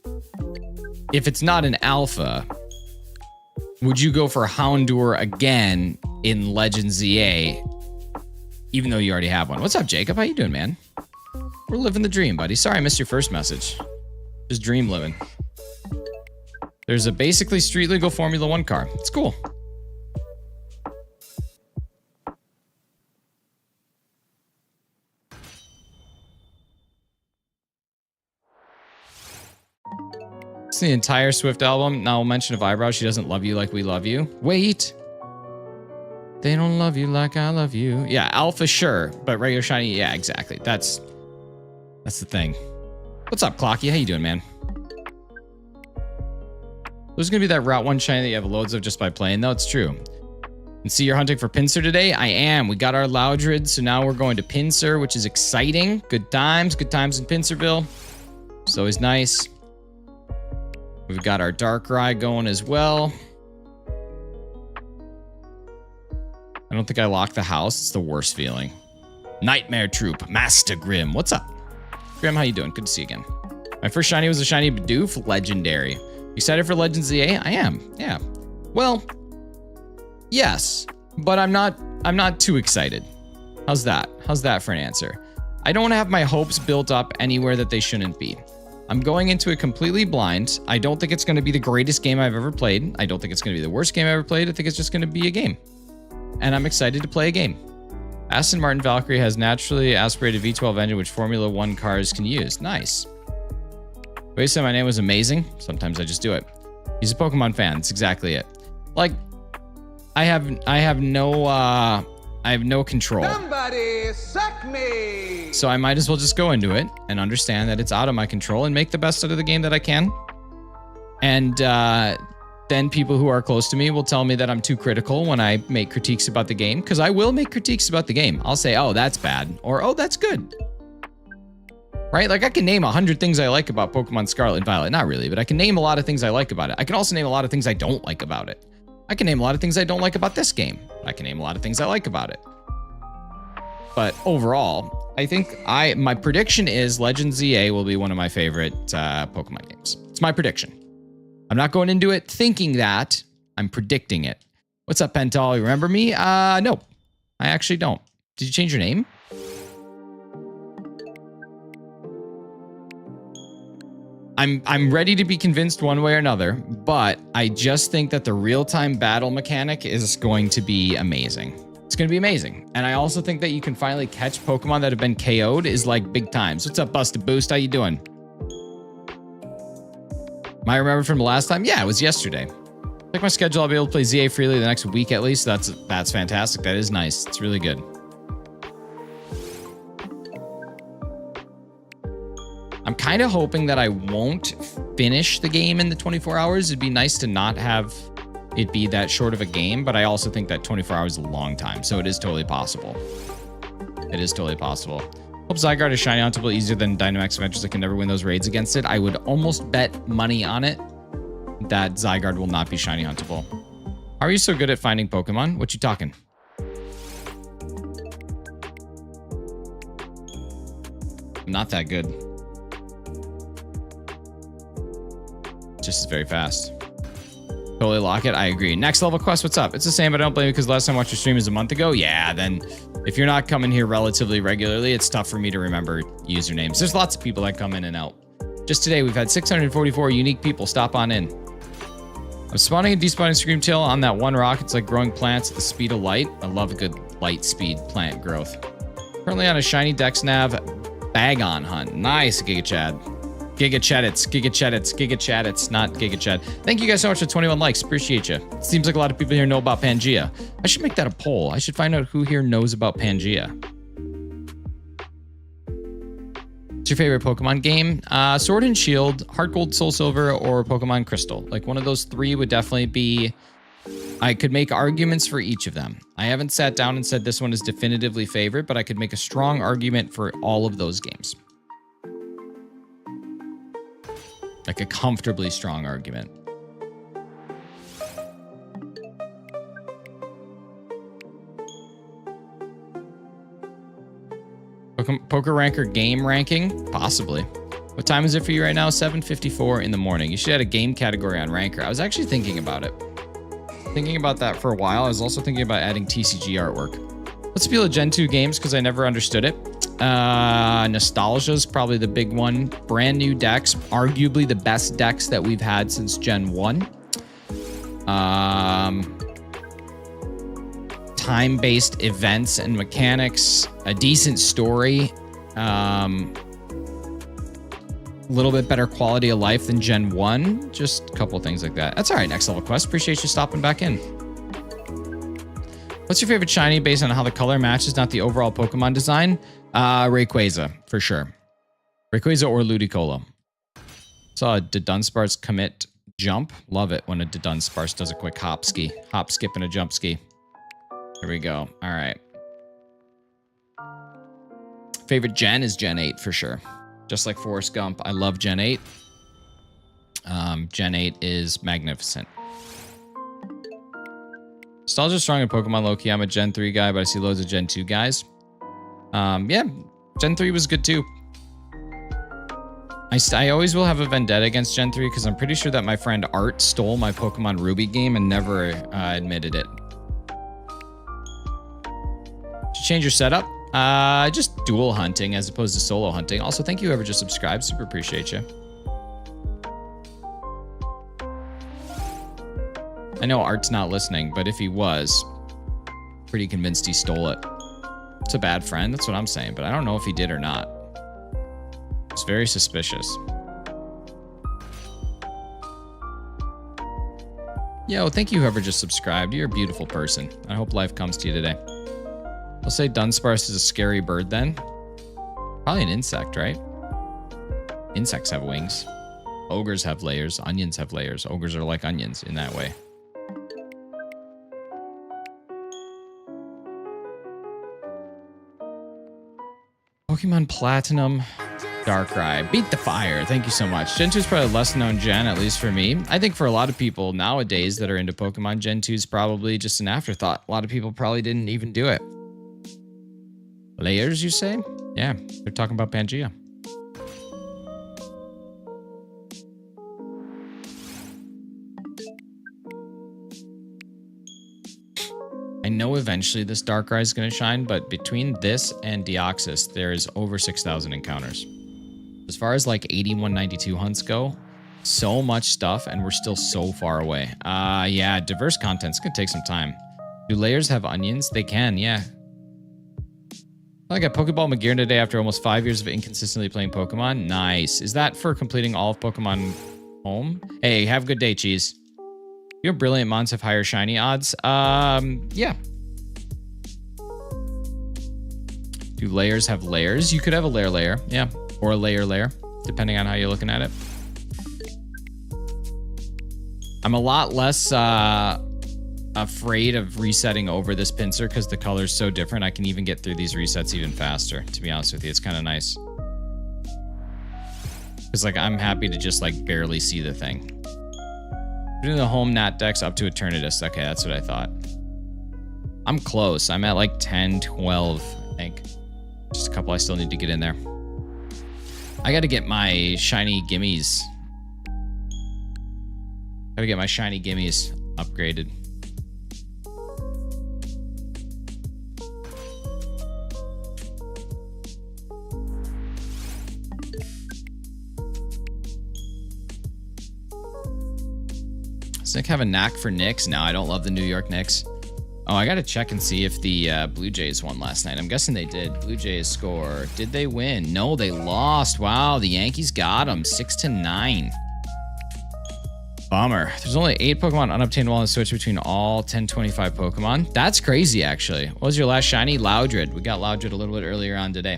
if it's not an alpha, would you go for Houndour again in Legends ZA, even though you already have one? What's up, Jacob? How you doing, man? We're living the dream, buddy. Sorry I missed your first message. Just dream living. There's a basically street legal Formula 1 car. It's cool. It's the entire Swift album. Now, mention of eyebrows. She doesn't love you like we love you. Wait. They don't love you like I love you. Yeah, alpha, sure. But regular shiny, yeah, exactly. That's the thing. What's up, Clocky? How you doing, man? There's going to be that Route 1 shiny that you have loads of just by playing, though. It's true. And see, you're hunting for Pinsir today? I am. We got our Loudred, so now we're going to Pinsir, which is exciting. Good times in Pinsirville. It's always nice. We've got our Darkrai going as well. I don't think I locked the house. It's the worst feeling. Nightmare Troop, Master Grim. What's up? Grim, how you doing? Good to see you again. My first shiny was a shiny Bidoof, legendary. Excited for Legends ZA? I am. Yeah. Well, yes, but I'm not too excited. How's that? How's that for an answer? I don't want to have my hopes built up anywhere that they shouldn't be. I'm going into it completely blind. I don't think it's going to be the greatest game I've ever played. I don't think it's going to be the worst game I've ever played. I think it's just going to be a game. And I'm excited to play a game. Aston Martin Valkyrie has naturally aspirated V12 engine, which Formula 1 cars can use. Nice. Wait, said my name was amazing. Sometimes I just do it. He's a Pokemon fan. That's exactly it. Like, I have no control. Somebody suck me. So I might as well just go into it and understand that it's out of my control and make the best out of the game that I can. And then people who are close to me will tell me that I'm too critical when I make critiques about the game, because I will make critiques about the game. I'll say, oh, that's bad, or oh, that's good. Right? Like, I can name 100 things I like about Pokemon Scarlet and Violet. Not really, but I can name a lot of things I like about it. I can also name a lot of things I don't like about it. I can name a lot of things I don't like about this game. I can name a lot of things I like about it. But overall, I think my prediction is Legends ZA will be one of my favorite Pokemon games. It's my prediction. I'm not going into it thinking that. I'm predicting it. What's up, Pental? You remember me? No, I actually don't. Did you change your name? I'm ready to be convinced one way or another, but I just think that the real-time battle mechanic is going to be amazing. It's going to be amazing. And I also think that you can finally catch Pokemon that have been KO'd is like big times. What's up, Busted Boost? How you doing? Am I remembered from the last time? Yeah, it was yesterday. Check my schedule. I'll be able to play ZA freely the next week at least. That's fantastic. That is nice. It's really good. I'm kind of hoping that I won't finish the game in the 24 hours. It'd be nice to not have it be that short of a game, but I also think that 24 hours is a long time, so it is totally possible. It is totally possible. Hope Zygarde is shiny huntable easier than Dynamax Adventures. I can never win those raids against it. I would almost bet money on it that Zygarde will not be shiny huntable. How are you so good at finding Pokemon? What you talking? I'm not that good. Just is very fast. Totally lock it. I agree. Next level quest. What's up? It's the same, but I don't blame you because last time I watched your stream is a month ago. Yeah, then if you're not coming here relatively regularly, it's tough for me to remember usernames. There's lots of people that come in and out. Just today, we've had 644 unique people stop on in. I'm spawning and despawning Screamtail on that one rock. It's like growing plants at the speed of light. I love a good light speed plant growth. Currently on a shiny Dexnav bag-on hunt. Nice, Giga Chad. Giga-Chaddits, not Giga Chad. Thank you guys so much for 21 likes. Appreciate you. Seems like a lot of people here know about Pangea. I should make that a poll. I should find out who here knows about Pangea. What's your favorite Pokemon game? Sword and Shield, Heart Gold, Soul Silver, or Pokemon Crystal. Like one of those three would definitely be... I could make arguments for each of them. I haven't sat down and said this one is definitively favorite, but I could make a strong argument for all of those games. Like a comfortably strong argument. Poker Ranker game ranking? Possibly. What time is it for you right now? 7:54 in the morning. You should add a game category on Ranker. I was actually thinking about it. Thinking about that for a while. I was also thinking about adding TCG artwork. Let's feel a Gen 2 games because I never understood it. Nostalgia is probably the big one. Brand new decks, arguably the best decks that we've had since Gen 1. Time-based events and mechanics, a decent story, a little bit better quality of life than Gen 1. Just a couple things like that. That's all right, next level quest. Appreciate you stopping back in. What's your favorite shiny based on how the color matches, not the overall Pokemon design? Rayquaza, for sure. Rayquaza or Ludicolo. Saw a Dunsparce commit jump. Love it when a Dunsparce does a quick hop ski. Hop, skip, and a jump ski. Here we go. All right. Favorite gen is Gen 8, for sure. Just like Forrest Gump, I love Gen 8. Gen 8 is magnificent. Nostalgia strong in Pokemon low-key. I'm a Gen 3 guy, but I see loads of Gen 2 guys. Yeah, Gen 3 was good too. I always will have a vendetta against Gen 3 because I'm pretty sure that my friend Art stole my Pokemon Ruby game and never admitted it. Did you change your setup? Just dual hunting as opposed to solo hunting. Also, thank you whoever just subscribed. Super appreciate you. I know Art's not listening, but if he was, pretty convinced he stole it. It's a bad friend, that's what I'm saying, but I don't know if he did or not. It's very suspicious. Yo, thank you whoever just subscribed. You're a beautiful person. I hope life comes to you today. I'll say Dunsparce is a scary bird then. Probably an insect, right? Insects have wings. Ogres have layers. Onions have layers. Ogres are like onions in that way. Pokemon Platinum Darkrai. Beat the fire. Thank you so much. Gen 2 is probably a less known gen, at least for me. I think for a lot of people nowadays that are into Pokemon, Gen 2 is probably just an afterthought. A lot of people probably didn't even do it. Layers, you say? Yeah, they're talking about Pangea. I know eventually this Darkrai is going to shine, but between this and Deoxys, there's over 6,000 encounters. As far as like 8192 hunts go, so much stuff, and we're still so far away. Yeah, diverse content's going to take some time. Do layers have onions? They can, yeah. I got Pokeball Magearn today after almost 5 years of inconsistently playing Pokemon. Nice. Is that for completing all of Pokemon Home? Hey, have a good day, Cheese. You know Brilliant Mons have higher shiny odds? Yeah. Do layers have layers? You could have a layer, yeah. Or a layer, depending on how you're looking at it. I'm a lot less afraid of resetting over this pincer because the color's so different. I can even get through these resets even faster, to be honest with you. It's kind of nice. Because like I'm happy to just like barely see the thing. Doing the home Nat Dex up to Eternatus. Okay, that's what I thought. I'm close. I'm at like 10, 12, I think. Just a couple I still need to get in there. I got to get my shiny gimmies. Got to get my shiny gimmies upgraded. Does Nick have a knack for Knicks? No, I don't love the New York Knicks. Oh, I got to check and see if the Blue Jays won last night. I'm guessing they did. Blue Jays score. Did they win? No, they lost. Wow, the Yankees got them 6-9. Bummer. There's only 8 Pokemon unobtainable on the Switch between all 1025 Pokemon. That's crazy, actually. What was your last shiny? Loudred. We got Loudred a little bit earlier on today.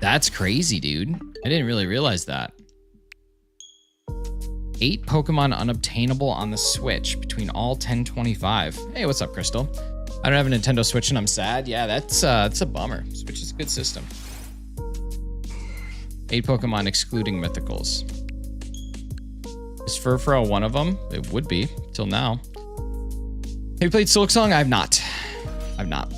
That's crazy, dude. I didn't really realize that. 8 Pokemon unobtainable on the Switch between all 1025. Hey, what's up, Crystal? I don't have a Nintendo Switch and I'm sad. Yeah, that's a bummer. Switch is a good system. 8 Pokemon excluding mythicals. Is Furfrou one of them? It would be, till now. Have you played Silksong? I've not. I've not.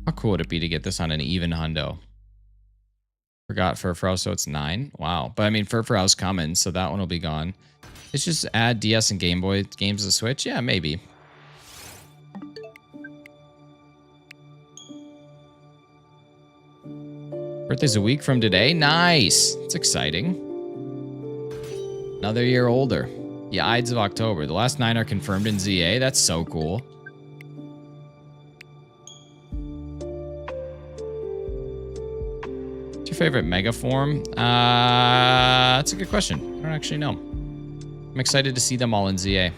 How cool would it be to get this on an even hundo? Forgot Furfrou, so it's 9. Wow. But I mean, Furfrou's coming, so that one will be gone. Let's just add DS and Game Boy games to the Switch. Yeah, maybe. Birthday's a week from today. Nice. It's exciting. Another year older. The Ides of October. The last 9 are confirmed in ZA. That's so cool. Favorite mega form? That's a good question. I don't actually know. I'm excited to see them all in ZA.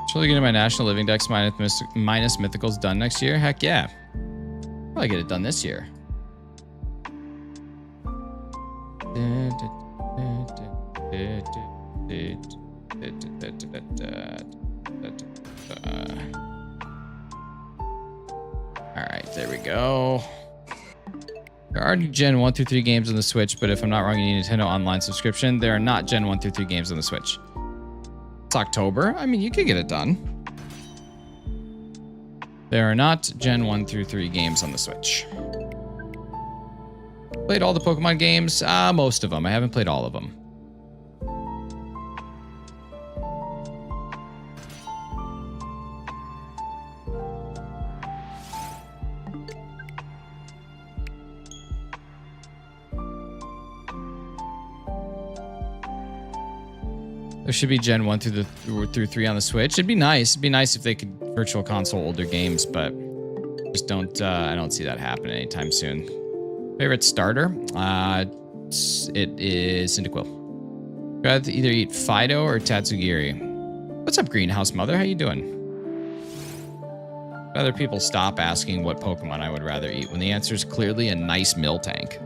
Totally getting my National Living Dex minus Mythicals done next year? Heck yeah. Probably get it done this year. Alright, there we go. There are Gen 1 through 3 games on the Switch, but if I'm not wrong, you need a Nintendo Online subscription. There are not Gen 1 through 3 games on the Switch. October. I mean, you could get it done. There are not Gen 1 through 3 games on the Switch. Played all the Pokemon games? Most of them. I haven't played all of them. There should be Gen 1 through 3 on the Switch. It'd be nice. It'd be nice if they could virtual console older games, but just don't. I don't see that happening anytime soon. Favorite starter? It is Cyndaquil. Rather either eat Fido or Tatsugiri. What's up, Greenhouse Mother? How you doing? Other people stop asking what Pokemon I would rather eat when the answer is clearly a nice Miltank.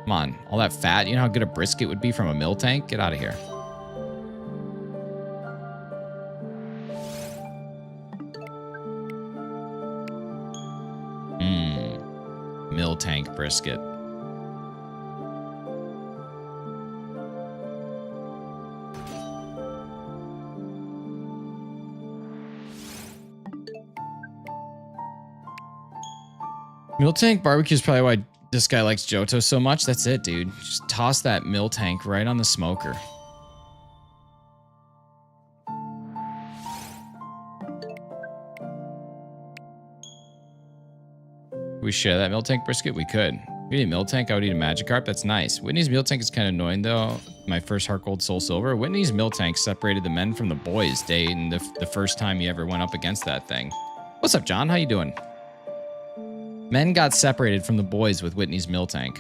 Come on, all that fat. You know how good a brisket would be from a Miltank? Get out of here. Miltank brisket. Miltank barbecue is probably why this guy likes Johto so much. That's it, dude. Just toss that Miltank right on the smoker. We share that Miltank brisket? We could. If we eat Miltank, I would eat a Magikarp. That's nice. Whitney's Miltank is kind of annoying, though. My first Heart Gold Soul Silver. Whitney's Miltank separated the men from the boys day and the first time he ever went up against that thing. What's up, John? How you doing? Men got separated from the boys with Whitney's Miltank.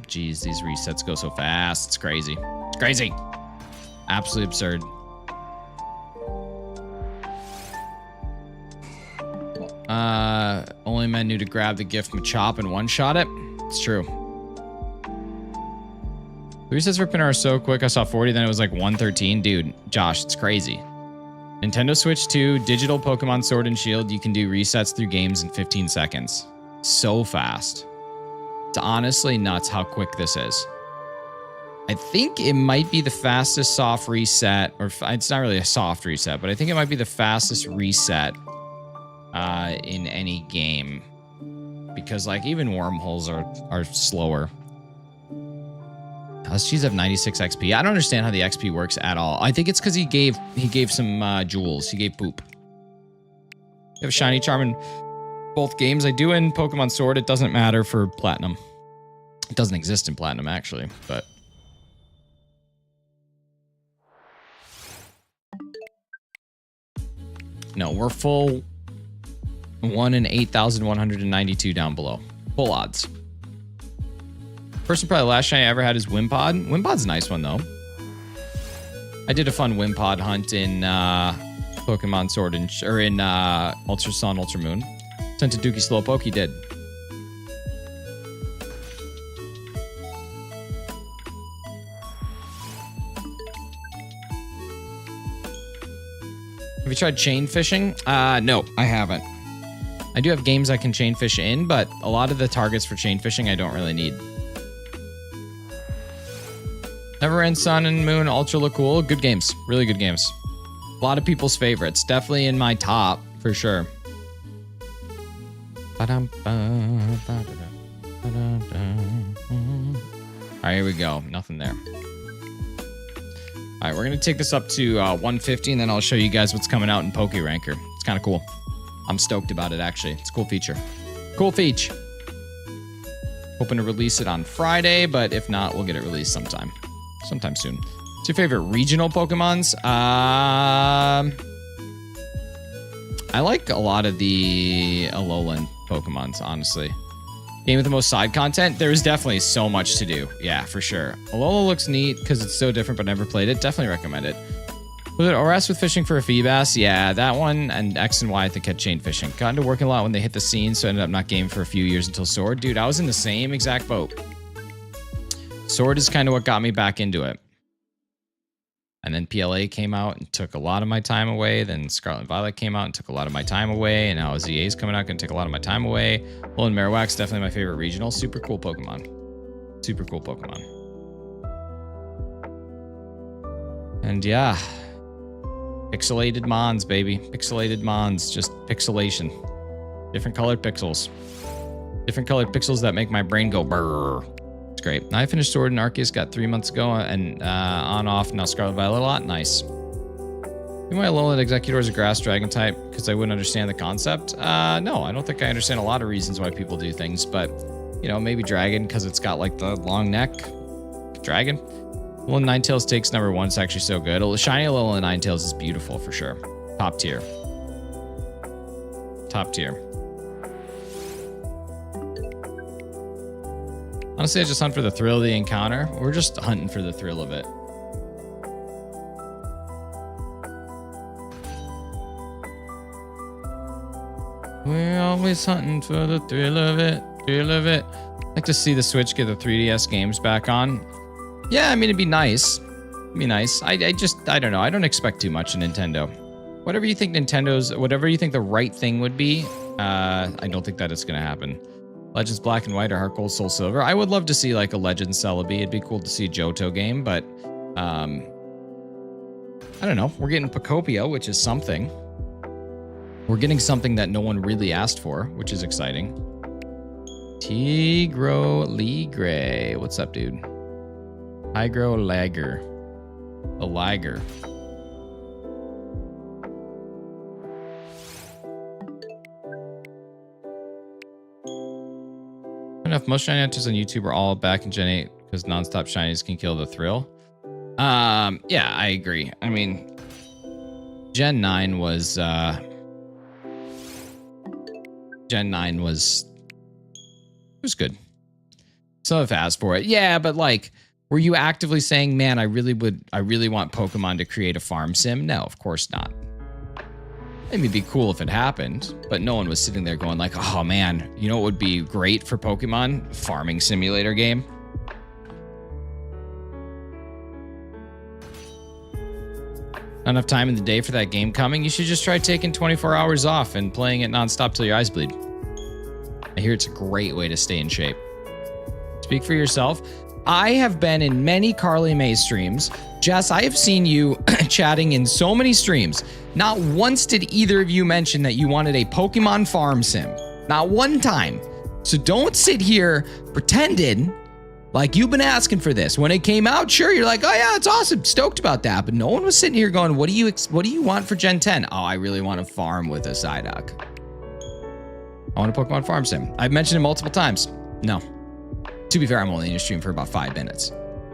Jeez, these resets go so fast. It's crazy. It's crazy. Absolutely absurd. Only men knew to grab the gift Machop and one-shot it. It's true. The resets for Pinar are so quick. I saw 40, then it was like 113. Dude, Josh, it's crazy. Nintendo Switch 2, digital Pokemon Sword and Shield. You can do resets through games in 15 seconds. So fast. It's honestly nuts how quick this is. I think it might be the fastest soft reset, or it's not really a soft reset, but I think it might be the fastest reset in any game. Because like even wormholes are slower. She's have 96 XP. I don't understand how the XP works at all. I think it's because he gave some jewels. He gave poop. You have a shiny charm in both games. I do in Pokemon Sword. It doesn't matter for Platinum. It doesn't exist in Platinum actually, but no, we're full 1 in 8,192 down below. Full odds. First and probably the last shiny I ever had is Wimpod. Wimpod's a nice one though. I did a fun Wimpod hunt in Pokemon Sword and in Ultra Sun, Ultra Moon. Sent to Dookie Slowpoke, he did. Have you tried chain fishing? No, I haven't. I do have games I can chain fish in, but a lot of the targets for chain fishing I don't really need. Neverend Sun and Moon Ultra look cool. Good games. Really good games. A lot of people's favorites. Definitely in my top, for sure. Alright, here we go. Nothing there. Alright, we're going to take this up to 150, and then I'll show you guys what's coming out in Poke Ranker. It's kind of cool. I'm stoked about it, actually. It's a cool feature. Cool feature. Hoping to release it on Friday, but if not, we'll get it released sometime soon. What's your favorite regional Pokemons? I like a lot of the Alolan Pokemons, honestly. Game with the most side content? There's definitely so much to do. Yeah, for sure. Alola looks neat because it's so different, but never played it. Definitely recommend it. Was it ORS with fishing for a Feebas? Yeah, that one and X and Y I think had chain fishing. Got into working a lot when they hit the scene, so ended up not gaming for a few years until Sword. Dude, I was in the same exact boat. Sword is kind of what got me back into it. And then PLA came out and took a lot of my time away. Then Scarlet and Violet came out and took a lot of my time away. And now ZA's coming out, gonna take a lot of my time away. Well, and Marowak's definitely my favorite regional. Super cool Pokemon. Super cool Pokemon. And yeah. Pixelated Mons, baby. Pixelated Mons. Just pixelation. Different colored pixels. Different colored pixels that make my brain go brrr. It's great. I finished Sword and Arceus, got 3 months ago, and on-off, now Scarlet Violet a lot. Nice. You might Alolan Executor is a grass dragon type because I wouldn't understand the concept. No, I don't think I understand a lot of reasons why people do things, but, you know, maybe dragon because it's got, like, the long neck. Dragon. Alolan Ninetales takes number 1. It's actually so good. Shiny Alolan Ninetales is beautiful for sure. Top tier. Top tier. Honestly, I just hunt for the thrill of the encounter. We're just hunting for the thrill of it. We're always hunting for the thrill of it. Thrill of it. I'd like to see the Switch get the 3DS games back on. Yeah, I mean, it'd be nice. It'd be nice. I don't know. I don't expect too much of Nintendo. Whatever you think whatever you think the right thing would be, I don't think that it's going to happen. Legends Black and White or Heart Gold Soul Silver. I would love to see like a Legends Celebi. It'd be cool to see a Johto game, but I don't know. We're getting Pokopia, which is something. We're getting something that no one really asked for, which is exciting. Tigro Ligre. What's up, dude? Hygro Lager. A Liger. Enough. Most shiny hunters on YouTube are all back in Gen 8 because nonstop shinies can kill the thrill. Yeah, I agree. I mean, Gen 9 was it was good. So I've asked for it. Yeah, but like, were you actively saying, man, I really want Pokemon to create a farm sim? No, of course not. I mean, it'd be cool if it happened, but no one was sitting there going like, oh man, you know what would be great for Pokemon? Farming simulator game. Not enough time in the day for that game coming. You should just try taking 24 hours off and playing it nonstop till your eyes bleed. I hear it's a great way to stay in shape. Speak for yourself. I have been in many Carly May streams. Jess, I have seen you chatting in so many streams. Not once did either of you mention that you wanted a Pokemon farm sim. Not one time. So don't sit here pretending like you've been asking for this. When it came out, sure, you're like, oh yeah, it's awesome. Stoked about that. But no one was sitting here going, what do you want for Gen 10? Oh, I really want to farm with a Psyduck. I want a Pokemon farm sim. I've mentioned it multiple times. No. To be fair, I'm only in a stream for about 5 minutes.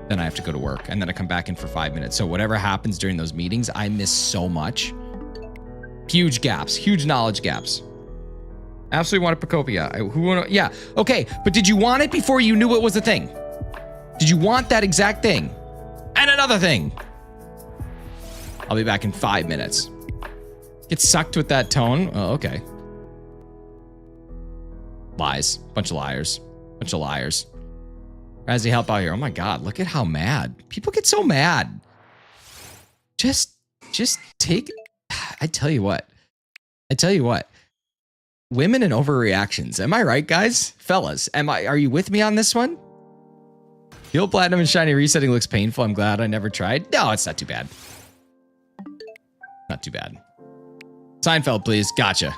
Then I have to go to work, and then I come back in for 5 minutes. So whatever happens during those meetings, I miss so much. Huge gaps, huge knowledge gaps. Absolutely want a Pokopia. Yeah, okay, but did you want it before you knew it was a thing? Did you want that exact thing? And another thing. I'll be back in 5 minutes. Get sucked with that tone? Oh, okay. Lies. Bunch of liars. Bunch of liars. Razzie, help out here. Oh my God, look at how mad. People get so mad. Just take, I tell you what. Women and overreactions. Am I right, guys? Fellas, are you with me on this one? The old platinum and shiny resetting looks painful. I'm glad I never tried. No, it's not too bad. Not too bad. Seinfeld, please. Gotcha.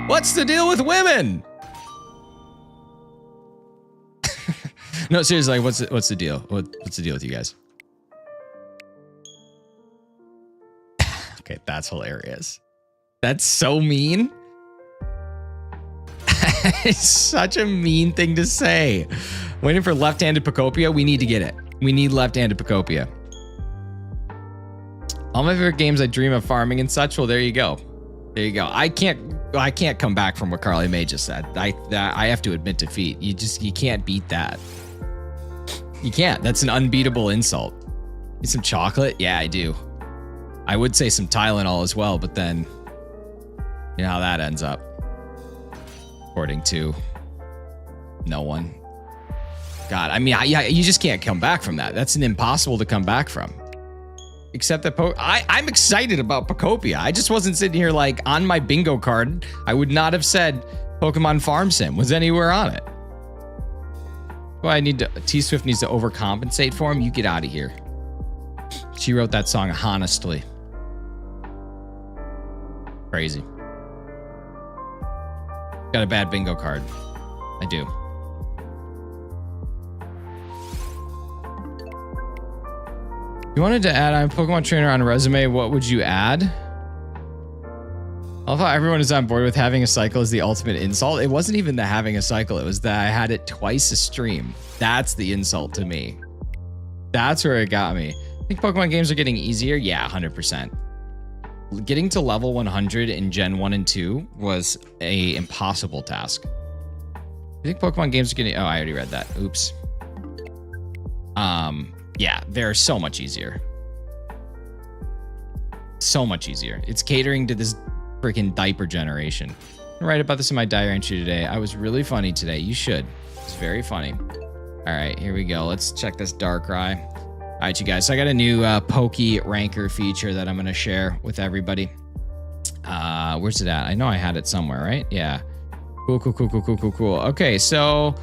What's the deal with women? No, seriously, like, what's the deal? What's the deal with you guys? Okay, that's hilarious. That's so mean. It's such a mean thing to say. Waiting for left-handed Pokopia. We need to get it. We need left-handed Pokopia. All my favorite games, I dream of farming and such. Well, there you go. There you go. I can't come back from what Carly May just said. I have to admit defeat. You can't beat that. You can't. That's an unbeatable insult. Need some chocolate? Yeah, I do. I would say some Tylenol as well, but then you know how that ends up. According to no one. God, I mean, you just can't come back from that. That's an impossible to come back from. Except that I'm excited about Pokopia. I just wasn't sitting here like on my bingo card. I would not have said Pokemon Farm Sim was anywhere on it. Well, T-Swift needs to overcompensate for him. You get out of here. She wrote that song honestly. Crazy. Got a bad bingo card. I do. You wanted to add, I'm a Pokemon trainer on a resume. What would you add? I love how everyone is on board with having a cycle as the ultimate insult. It wasn't even the having a cycle. It was that I had it twice a stream. That's the insult to me. That's where it got me. I think Pokemon games are getting easier. Yeah, 100%. Getting to level 100 in Gen 1 and 2 was a impossible task. I think Pokemon games are getting... Oh, I already read that. Oops. Yeah, they're so much easier. So much easier. It's catering to this freaking diaper generation. I write about this in my diary entry today. I was really funny today. You should. It's very funny. All right, here we go. Let's check this Darkrai. All right, you guys. So I got a new Poke Ranker feature that I'm going to share with everybody. Where's it at? I know I had it somewhere, right? Yeah. Cool. Okay, so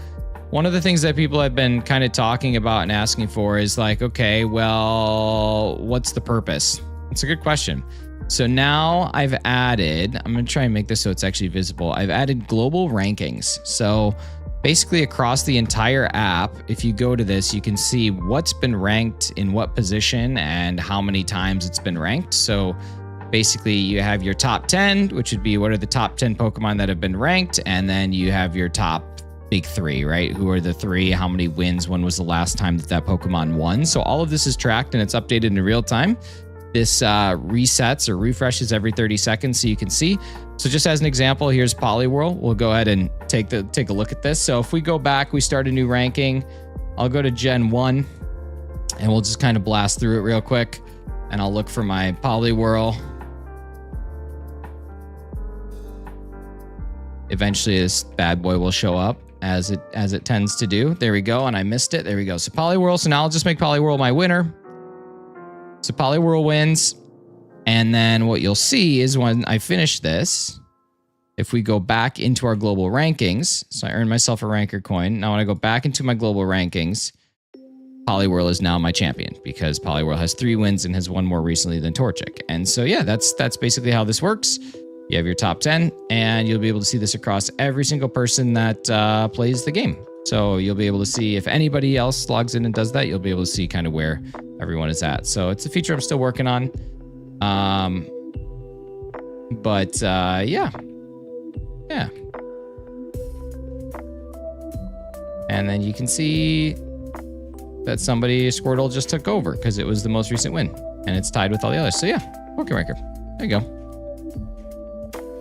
one of the things that people have been kind of talking about and asking for is like, okay, well, what's the purpose? It's a good question. So now I've added, I'm going to try and make this so it's actually visible. I've added global rankings. So basically across the entire app, if you go to this, you can see what's been ranked in what position and how many times it's been ranked. So basically you have your top 10, which would be what are the top 10 Pokemon that have been ranked. And then you have your top big three, right? Who are the three? How many wins? When was the last time that Pokemon won? So all of this is tracked and it's updated in real time. This resets or refreshes every 30 seconds so you can see. So just as an example, here's Poliwhirl. We'll go ahead and take a look at this. So if we go back, we start a new ranking. I'll go to Gen 1 and we'll just kind of blast through it real quick. And I'll look for my Poliwhirl. Eventually this bad boy will show up as it tends to do. There we go. And I missed it. There we go. So Poliwhirl. So now I'll just make Poliwhirl my winner. So Poliwhirl wins. And then what you'll see is when I finish this, if we go back into our global rankings, so I earned myself a ranker coin. Now when I go back into my global rankings, Poliwhirl is now my champion because Poliwhirl has 3 wins and has won more recently than Torchic. And so yeah, that's basically how this works. You have your top 10 and you'll be able to see this across every single person that plays the game. So you'll be able to see if anybody else logs in and does that, you'll be able to see kind of where everyone is at. So it's a feature I'm still working on. Yeah. And then you can see that somebody, Squirtle, just took over because it was the most recent win and it's tied with all the others. So yeah, Poké Ranker. There you go.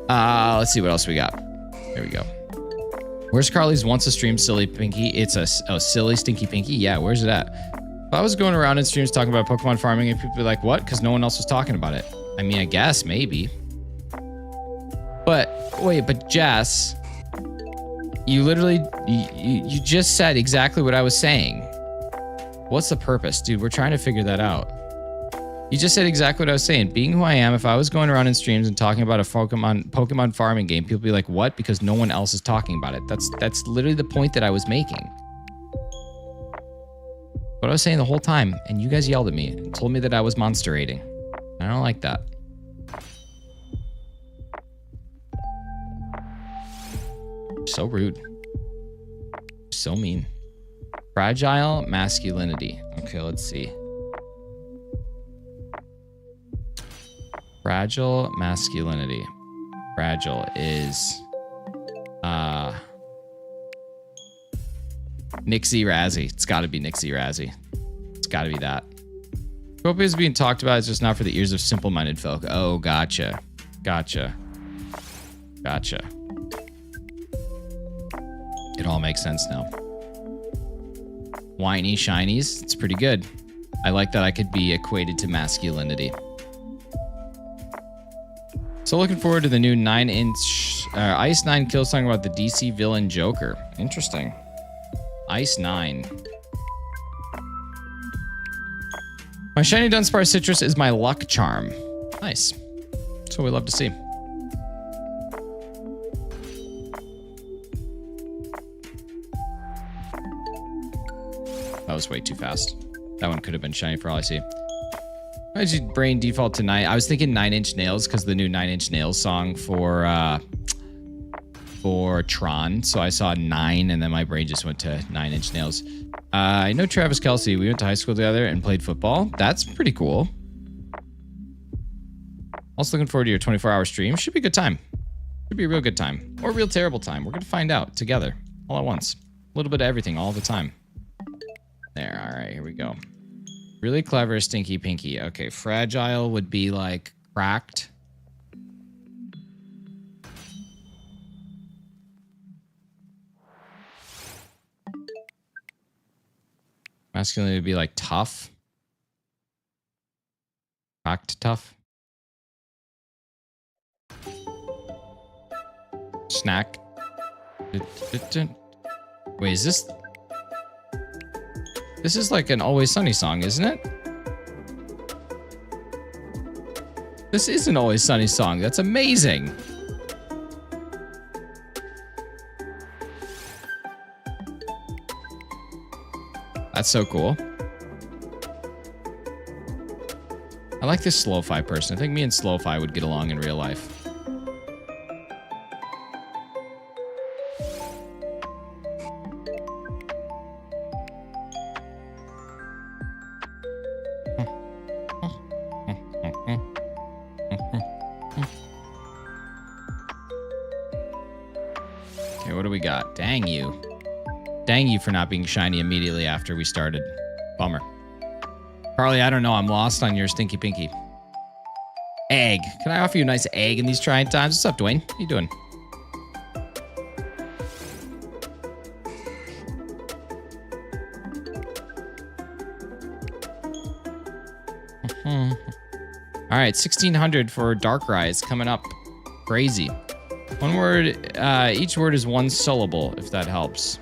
Let's see what else we got. There we go. Where's Carly's once a stream silly pinky? It's a silly stinky pinky. Yeah, where's it at? If I was going around in streams talking about Pokemon farming and people be like, what? Because no one else was talking about it. I mean, I guess maybe. But wait, but Jess, you literally, you just said exactly what I was saying. What's the purpose? Dude, we're trying to figure that out. You just said exactly what I was saying. Being who I am, if I was going around in streams and talking about a Pokemon farming game, people would be like, what? Because no one else is talking about it. That's literally the point that I was making. What I was saying the whole time, and you guys yelled at me and told me that I was monsterating. I don't like that. So rude. So mean. Fragile masculinity. Okay, let's see. Fragile masculinity. Fragile is Nixie Razzie. It's got to be Nixie Razzie. It's got to be that. Utopia is being talked about. It's just not for the ears of simple-minded folk. Oh, gotcha. Gotcha. Gotcha. It all makes sense now. Whiny shinies. It's pretty good. I like that I could be equated to masculinity. So looking forward to the new 9-inch Ice 9 kill song about the DC villain Joker. Interesting. Ice 9. My shiny Dunsparce Citrus is my luck charm. Nice. That's what we love to see. That was way too fast. That one could have been shiny for all I see. Why did you brain default to 9? I was thinking 9-inch nails because the new 9-inch nails song for Tron. So I saw 9 and then my brain just went to 9-inch nails. I know Travis Kelce. We went to high school together and played football. That's pretty cool. Also looking forward to your 24-hour stream. Should be a good time. Should be a real good time. Or a real terrible time. We're going to find out together. All at once. A little bit of everything all the time. There. All right. Here we go. Really clever, Stinky Pinky. Okay. Fragile would be like cracked. Masculine would be like tough. Cracked tough. Snack. Wait, is this... This is like an Always Sunny song, isn't it? This is an Always Sunny song. That's amazing. That's so cool. I like this Slow-Fi person. I think me and Slow-Fi would get along in real life. Okay, what do we got? Dang you. Dang you for not being shiny immediately after we started. Bummer. Carly, I don't know. I'm lost on your Stinky Pinky. Egg. Can I offer you a nice egg in these trying times? What's up, Dwayne? How you doing? All right, 1600 for Darkrai coming up. Crazy. One word, each word is one syllable, if that helps.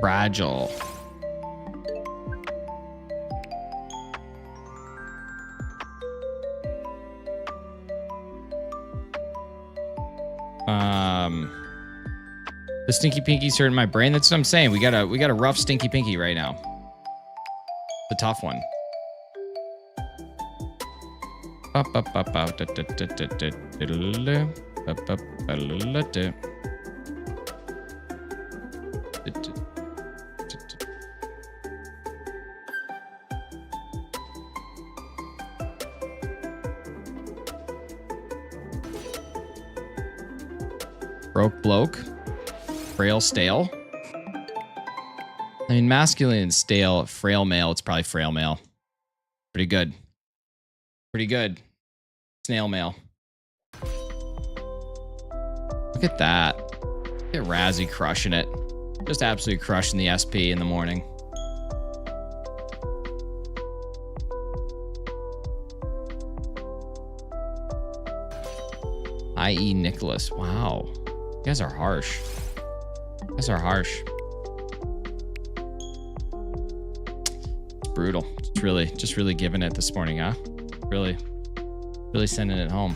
Fragile. The Stinky Pinky's hurting my brain. That's what I'm saying. We got a rough Stinky Pinky right now. The tough one. Broke bloke. Frail stale. I mean, masculine and stale. Frail male. It's probably frail male. Pretty good. Pretty good. Snail mail. Look at that. Look at Razzie crushing it. Just absolutely crushing the SP in the morning. I.E. Nicholas. Wow. You guys are harsh. You guys are harsh. It's brutal. Just really giving it this morning, huh? Really sending it home.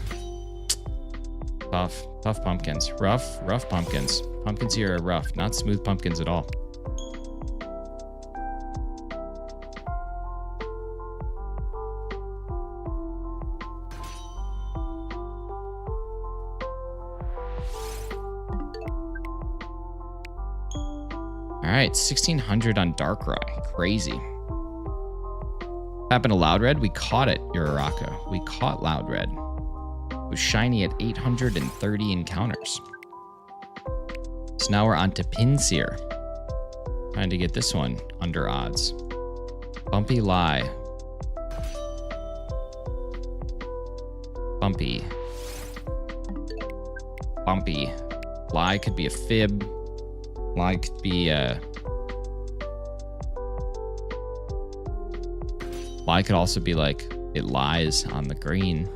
Tough pumpkins. Rough pumpkins. Pumpkins here are rough, not smooth pumpkins at all. All right, 1600 on Darkrai. Crazy. Happened to LOUDRED? We caught it, Uraraka. We caught LOUDRED. It was shiny at 830 encounters. So now we're on to Pinsir. Trying to get this one under odds. Bumpy Lie. Bumpy. Bumpy. Lie could be a fib. Lie could be a... Lie could also be like, it lies on the green.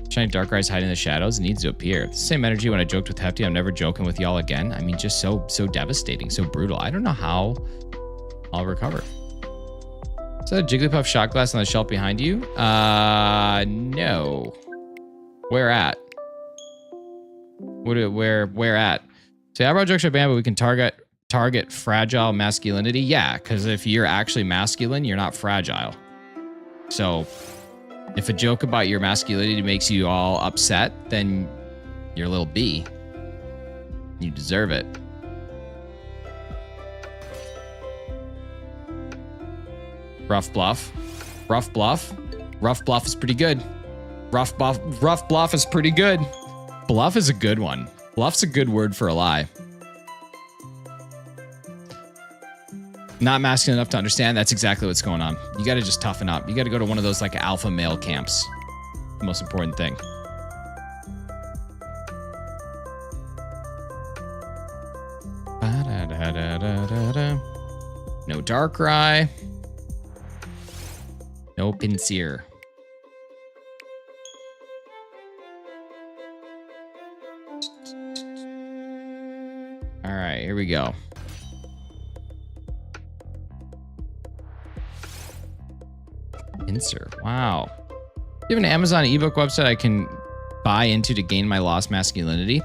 Shiny Darkrai's hiding in the shadows. It needs to appear. The same energy when I joked with Hefty. I'm never joking with y'all again. I mean, just so devastating, so brutal. I don't know how I'll recover. Is that a Jigglypuff shot glass on the shelf behind you? No. Where at? Where at? So eyebrow jokes are banned, but we can target fragile masculinity. Yeah, because if you're actually masculine, you're not fragile. So If a joke about your masculinity makes you all upset, then you're a little B. You deserve it. Rough bluff. Rough bluff. Rough bluff is pretty good. Rough bluff is pretty good. Bluff is a good one. Bluff's a good word for a lie. Not masculine enough to understand. That's exactly what's going on. You got to just toughen up. You got to go to one of those like alpha male camps. The most important thing. No Darkrai. No Pinsir. All right, here we go. Pinsir. Wow. You have an Amazon ebook website I can buy into to gain my lost masculinity?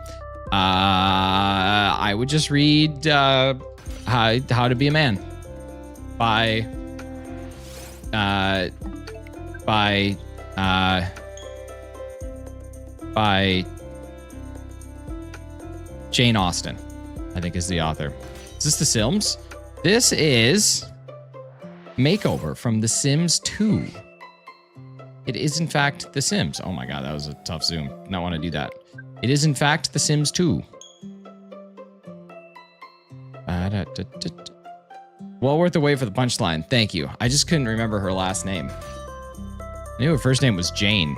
I would just read How to Be a Man by Jane Austen, I think is the author. Is this The Sims? This is Makeover from The Sims 2. It is in fact The Sims. Oh my god, that was a tough zoom. Not want to do that. It is in fact The Sims 2. Well worth the wait for the punchline. Thank you. I just couldn't remember her last name. I knew her first name was Jane.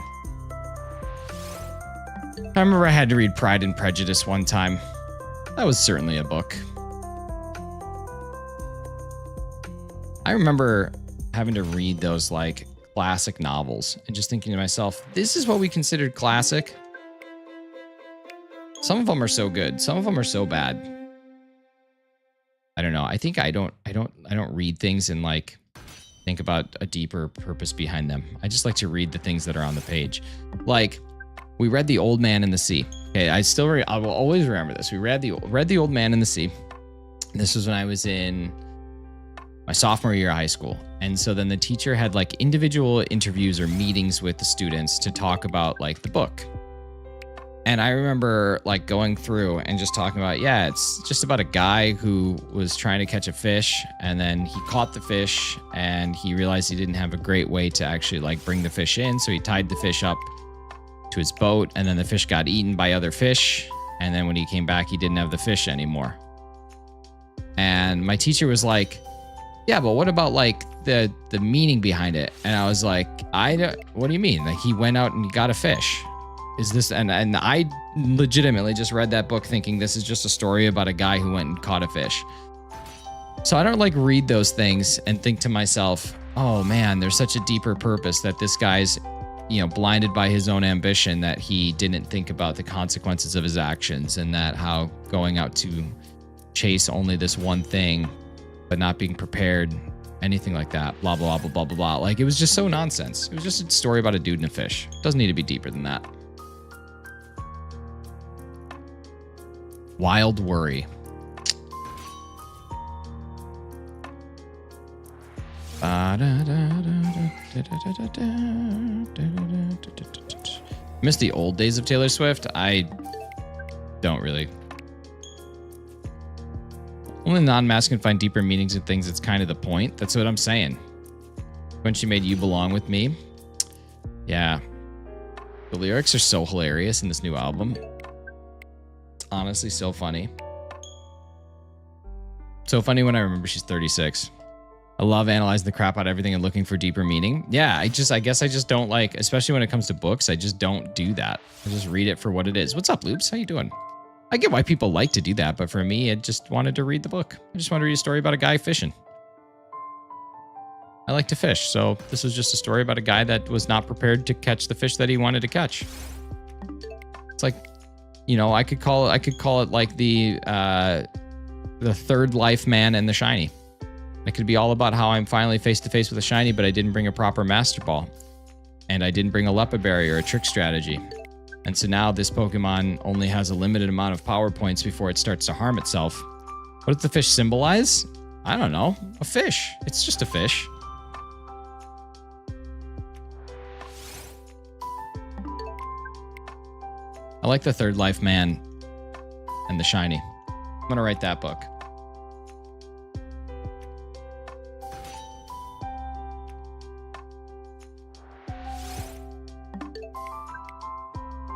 I remember I had to read Pride and Prejudice one time. That was certainly a book. I remember having to read those like classic novels and just thinking to myself, this is what we considered classic. Some of them are so good. Some of them are so bad. I don't know. I think I don't read things and like think about a deeper purpose behind them. I just like to read the things that are on the page. Like we read The Old Man and the Sea. Okay, I will always remember this. We read the Old Man and the Sea. This was when I was in my sophomore year of high school. And so then the teacher had like individual interviews or meetings with the students to talk about like the book. And I remember like going through and just talking about, yeah, it's just about a guy who was trying to catch a fish and then he caught the fish and he realized he didn't have a great way to actually like bring the fish in. So he tied the fish up to his boat and then the fish got eaten by other fish. And then when he came back, he didn't have the fish anymore. And my teacher was like, yeah, but what about like the meaning behind it? And I was like, what do you mean? Like he went out and he got a fish. Is this, and I legitimately just read that book thinking this is just a story about a guy who went and caught a fish. So I don't like read those things and think to myself, oh man, there's such a deeper purpose that this guy's, blinded by his own ambition that he didn't think about the consequences of his actions and that how going out to chase only this one thing, but not being prepared, anything like that, blah, blah, blah, blah, blah, blah. Like it was just so nonsense. It was just a story about a dude and a fish. Doesn't need to be deeper than that. Wild Worry. Miss the old days of Taylor Swift? I don't really. Only non-masculine find deeper meanings in things. It's kind of the point. That's what I'm saying. When she made You Belong With Me. Yeah. The lyrics are so hilarious in this new album. Honestly, so funny. So funny when I remember she's 36. I love analyzing the crap out of everything and looking for deeper meaning. Yeah, I guess I just don't like, especially when it comes to books, I just don't do that. I just read it for what it is. What's up, Loops? How you doing? I get why people like to do that, but for me, I just wanted to read the book. I just wanted to read a story about a guy fishing. I like to fish, so this was just a story about a guy that was not prepared to catch the fish that he wanted to catch. It's like, I could call it like the third life man and the shiny. It could be all about how I'm finally face to face with a shiny, but I didn't bring a proper master ball. And I didn't bring a leopard berry or a trick strategy. And so now this Pokemon only has a limited amount of power points before it starts to harm itself. What does the fish symbolize? I don't know. A fish. It's just a fish. I like The Third Life Man and The Shiny. I'm going to write that book.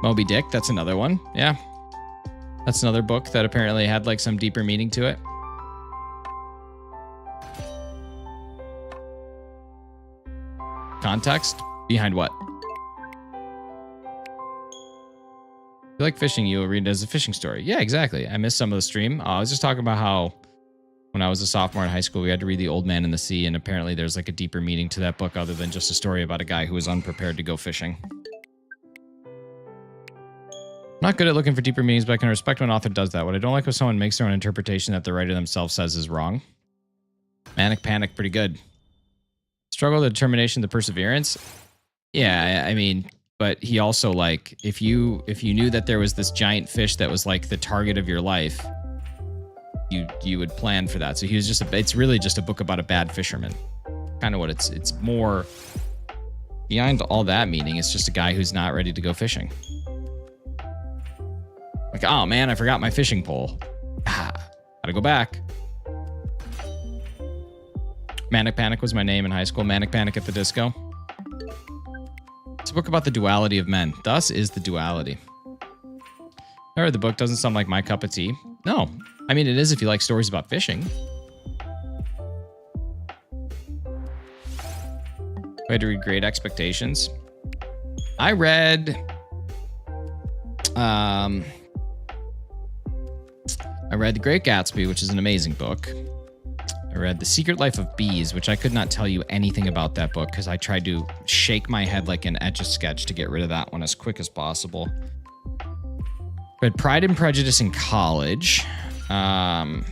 Moby Dick, that's another one. Yeah. That's another book that apparently had like some deeper meaning to it. Context? Behind what? If you like fishing, you'll read it as a fishing story. Yeah, exactly. I missed some of the stream. I was just talking about how when I was a sophomore in high school, we had to read The Old Man and the Sea, and apparently there's like a deeper meaning to that book other than just a story about a guy who was unprepared to go fishing. Not good at looking for deeper meanings, but I can respect when an author does that. What I don't like when someone makes their own interpretation that the writer themselves says is wrong. Manic Panic, pretty good. Struggle, the determination, the perseverance. Yeah, I mean, but he also like, if you knew that there was this giant fish that was like the target of your life, you would plan for that. So he was just it's really just a book about a bad fisherman. Kind of what it's more behind all that meaning. It's just a guy who's not ready to go fishing. Like, oh man, I forgot my fishing pole. Gotta go back. Manic Panic was my name in high school. Manic Panic at the Disco. It's a book about the duality of men. Thus is the duality. I read the book. Doesn't sound like my cup of tea. No. I mean, it is if you like stories about fishing. I had to read Great Expectations. I read... I read The Great Gatsby, which is an amazing book. I read The Secret Life of Bees, which I could not tell you anything about that book because I tried to shake my head like an Etch-a-Sketch to get rid of that one as quick as possible. Read Pride and Prejudice in college. Read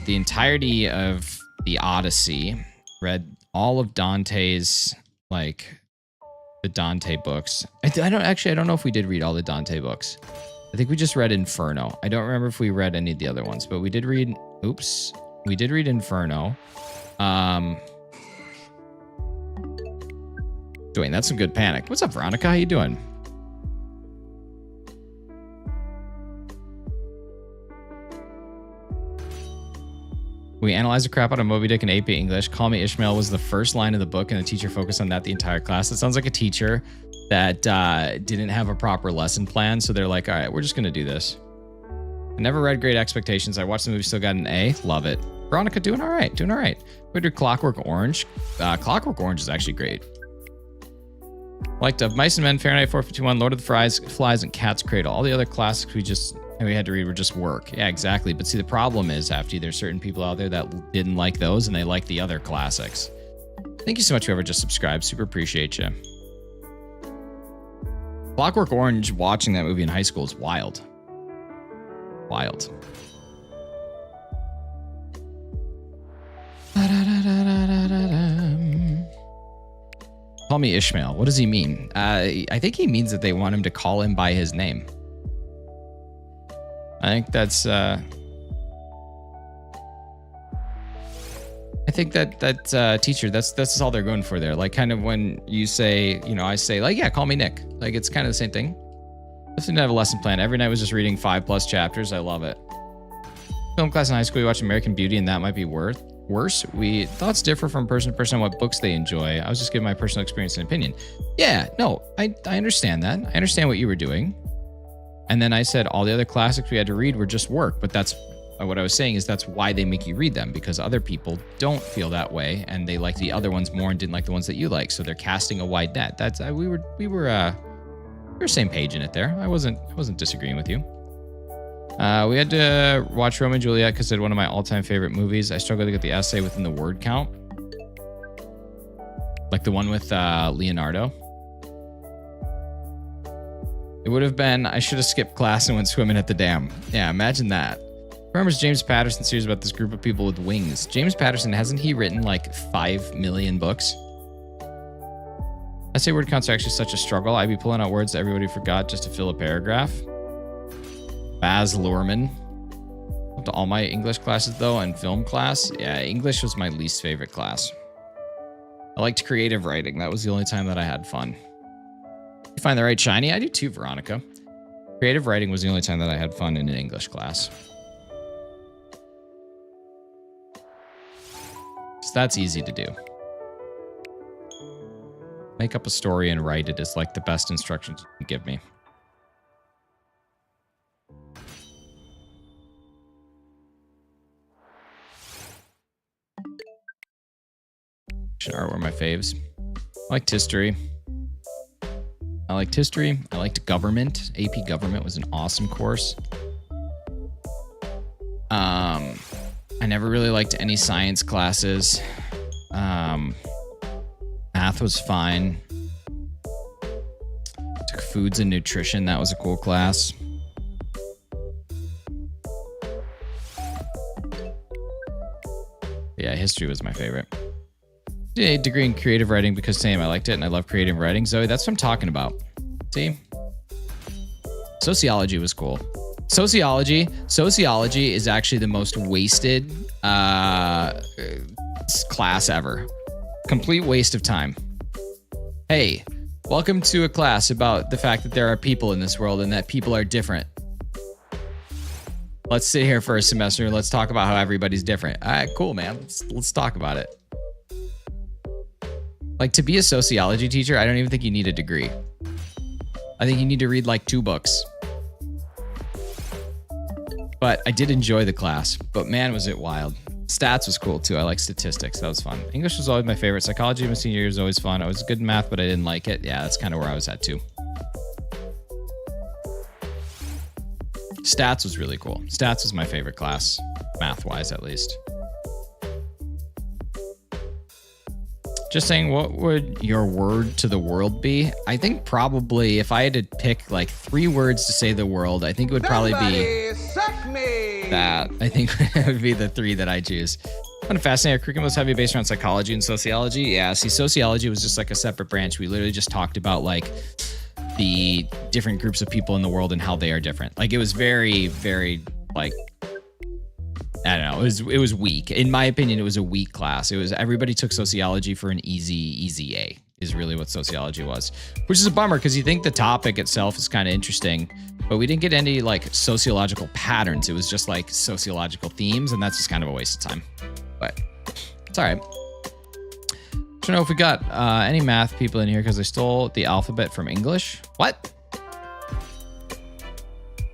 the entirety of the Odyssey. Read all of Dante's, like, the Dante books. I don't know if we did read all the Dante books. I think we just read Inferno. I don't remember if we read any of the other ones, but we did read, we did read Inferno. Dwayne, that's some good panic. What's up, Veronica? How you doing? We analyzed the crap out of Moby Dick in AP English. Call Me Ishmael was the first line of the book, and the teacher focused on that the entire class. It sounds like a teacher that didn't have a proper lesson plan, so they're like, all right, we're just going to do this. I never read Great Expectations. I watched the movie, still got an A. Love it. Veronica, doing all right, doing all right. We did Clockwork Orange. Clockwork Orange is actually great. Liked of Mice and Men, Fahrenheit 451, Lord of the Flies, and Cat's Cradle. All the other classics we had to read were just work. Yeah, exactly. But see, the problem is, Afty, there's certain people out there that didn't like those and they like the other classics. Thank you so much, whoever just subscribed. Super appreciate you. Clockwork Orange, watching that movie in high school is wild. Wild. Call Me Ishmael. What does he mean? I think he means that they want him to call him by his name. I think that's teacher, that's all they're going for there. Like, kind of when you say, you know, I say like, yeah, call me Nick. Like, it's kind of the same thing. I didn't have a lesson plan. Every night was just reading 5+ chapters. I love it. Film class in high school, we watched American Beauty, and that might be worse. Thoughts differ from person to person on what books they enjoy. I was just giving my personal experience and opinion. Yeah, no, I understand that. I understand what you were doing. And then I said all the other classics we had to read were just work. But that's what I was saying is that's why they make you read them, because other people don't feel that way and they like the other ones more and didn't like the ones that you like. So they're casting a wide net. That's we were same page in it there. I wasn't disagreeing with you. We had to watch Romeo and Juliet because it's one of my all-time favorite movies. I struggled to get the essay within the word count, like the one with Leonardo. It would have been, I should have skipped class and went swimming at the dam. Yeah, imagine that. Remembers James Patterson series about this group of people with wings. James Patterson, hasn't he written like 5 million books? Essay word counts are actually such a struggle. I'd be pulling out words that everybody forgot just to fill a paragraph. Baz Luhrmann. Up to all my English classes though, and film class. Yeah, English was my least favorite class. I liked creative writing. That was the only time that I had fun. You find the right shiny? I do too, Veronica. Creative writing was the only time that I had fun in an English class. So that's easy to do. Make up a story and write it is like the best instructions you can give me. Sure, were my faves. I liked history. I liked government. AP government was an awesome course. I never really liked any science classes. Math was fine. Took foods and nutrition. That was a cool class. Yeah, history was my favorite. Did a degree in creative writing because same, I liked it and I love creative writing. Zoe, that's what I'm talking about. See? Sociology was cool. Sociology is actually the most wasted class ever. Complete waste of time. Hey, welcome to a class about the fact that there are people in this world and that people are different. Let's sit here for a semester and let's talk about how everybody's different. All right, cool, man. Let's talk about it. Like, to be a sociology teacher, I don't even think you need a degree. I think you need to read like 2 books. But I did enjoy the class. But man, was it wild. Stats was cool too. I like statistics. That was fun. English was always my favorite. Psychology in my senior year was always fun. I was good in math, but I didn't like it. Yeah, that's kind of where I was at too. Stats was really cool. Stats was my favorite class, math-wise at least. Just saying, what would your word to the world be? I think probably if I had to pick like 3 words to say the world, I think it would probably be that. I think it would be the 3 that I choose. Kind of fascinating. Our curriculum was heavy based around psychology and sociology. Yeah, see, sociology was just like a separate branch. We literally just talked about like the different groups of people in the world and how they are different. Like it was very, very like, I don't know. It was weak. In my opinion, it was a weak class. It was everybody took sociology for an easy A is really what sociology was, which is a bummer because you think the topic itself is kind of interesting, but we didn't get any like sociological patterns. It was just like sociological themes, and that's just kind of a waste of time. But it's all right. I don't know if we got any math people in here because I stole the alphabet from English. What?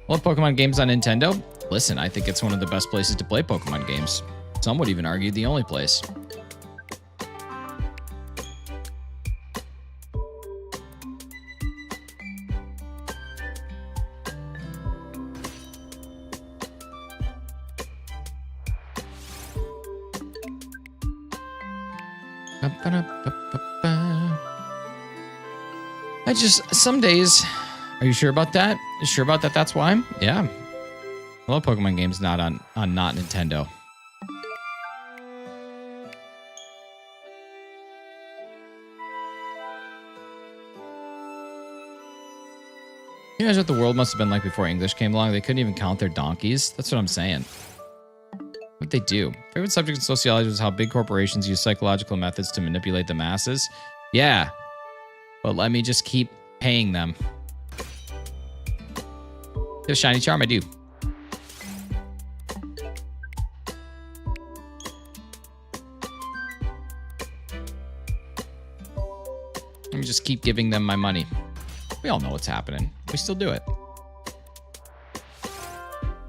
Love Pokemon games on Nintendo. Listen, I think it's one of the best places to play Pokemon games. Some would even argue the only place. Some days, are you sure about that? You sure about that? That's why? Yeah. I love Pokemon games not on not Nintendo. You guys know what the world must have been like before English came along? They couldn't even count their donkeys. That's what I'm saying. What'd they do? Favorite subject in sociology was how big corporations use psychological methods to manipulate the masses. Yeah. But let me just keep paying them. The shiny charm, I do. Let me just keep giving them my money. We all know what's happening. We still do it.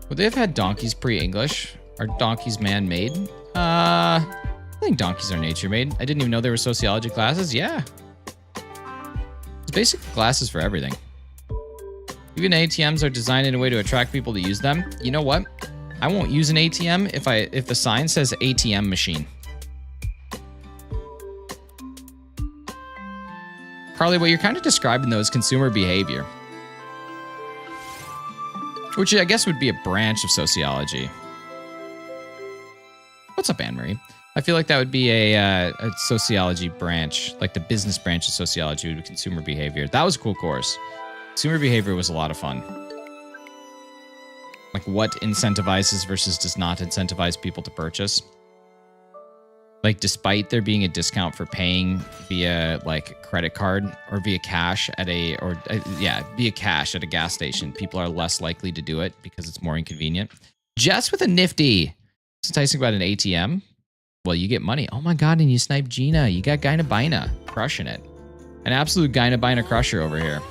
Would they have had donkeys pre-English? Are donkeys man-made? I think donkeys are nature-made. I didn't even know there were sociology classes. Yeah. It's basic classes for everything. Even ATMs are designed in a way to attract people to use them. You know what? I won't use an ATM if the sign says ATM machine. Carly, what you're kind of describing though is consumer behavior, which I guess would be a branch of sociology. What's up, Anne-Marie? I feel like that would be a sociology branch, like the business branch of sociology would be consumer behavior. That was a cool course. Consumer behavior was a lot of fun. Like what incentivizes versus does not incentivize people to purchase. Like, despite there being a discount for paying via like credit card or via cash at via cash at a gas station, people are less likely to do it because it's more inconvenient. Jess with a nifty. It's enticing about an ATM. Well, you get money. Oh my God, and you snipe Gina. You got Gynabina crushing it. An absolute Gynabina crusher over here.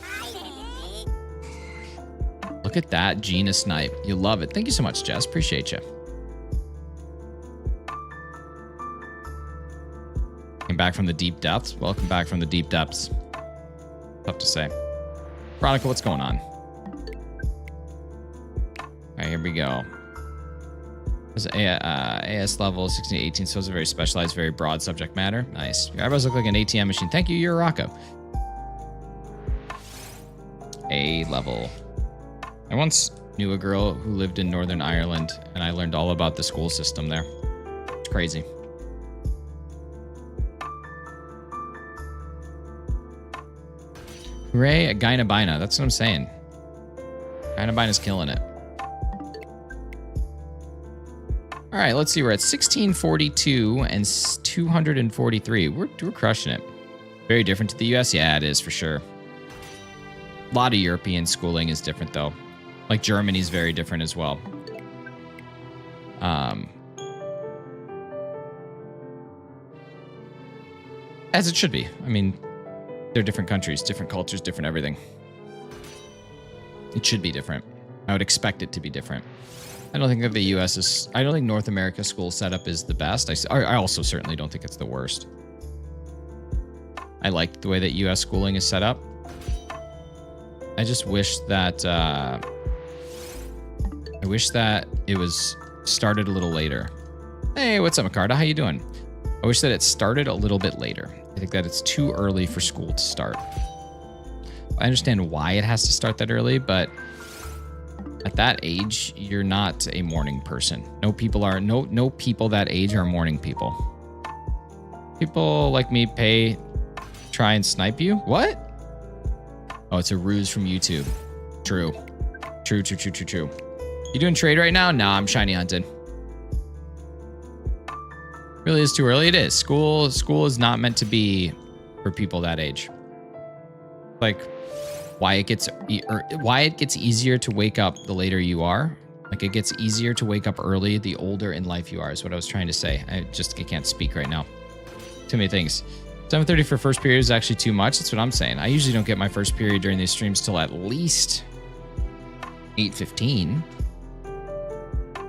Look at that Gina snipe. You love it. Thank you so much, Jess. Appreciate you. Came back from the deep depths. Welcome back from the deep depths. Tough to say. Veronica, what's going on? All right, here we go. It's AS level 16 to 18, so it's a very specialized, very broad subject matter. Nice. Your eyebrows look like an ATM machine. Thank you, you're Rocco. A level. I once knew a girl who lived in Northern Ireland, and I learned all about the school system there. It's crazy. Hooray at Gynabina. That's what I'm saying. Gynabina's killing it. All right, let's see. We're at 1642 and 243. We're crushing it. Very different to the US? Yeah, it is for sure. A lot of European schooling is different, though. Like Germany's very different as well. As it should be. I mean, they're different countries, different cultures, different everything. It should be different. I would expect it to be different. I don't think that the US is... I don't think North America's school setup is the best. I also certainly don't think it's the worst. I like the way that US schooling is set up. I just wish that... I wish that it was started a little later. Hey, what's up, Macarta? How you doing? I wish that it started a little bit later. I think that it's too early for school to start. I understand why it has to start that early, but at that age, you're not a morning person. No people that age are morning people. People like me try and snipe you? What? Oh, it's a ruse from YouTube. True. True. You doing trade right now? Nah, I'm shiny hunting. Really is too early. It is. School is not meant to be for people that age. Like why it gets easier to wake up the later you are. Like it gets easier to wake up early the older in life you are is what I was trying to say. I can't speak right now. Too many things. 7:30 for first period is actually too much. That's what I'm saying. I usually don't get my first period during these streams till at least 8:15.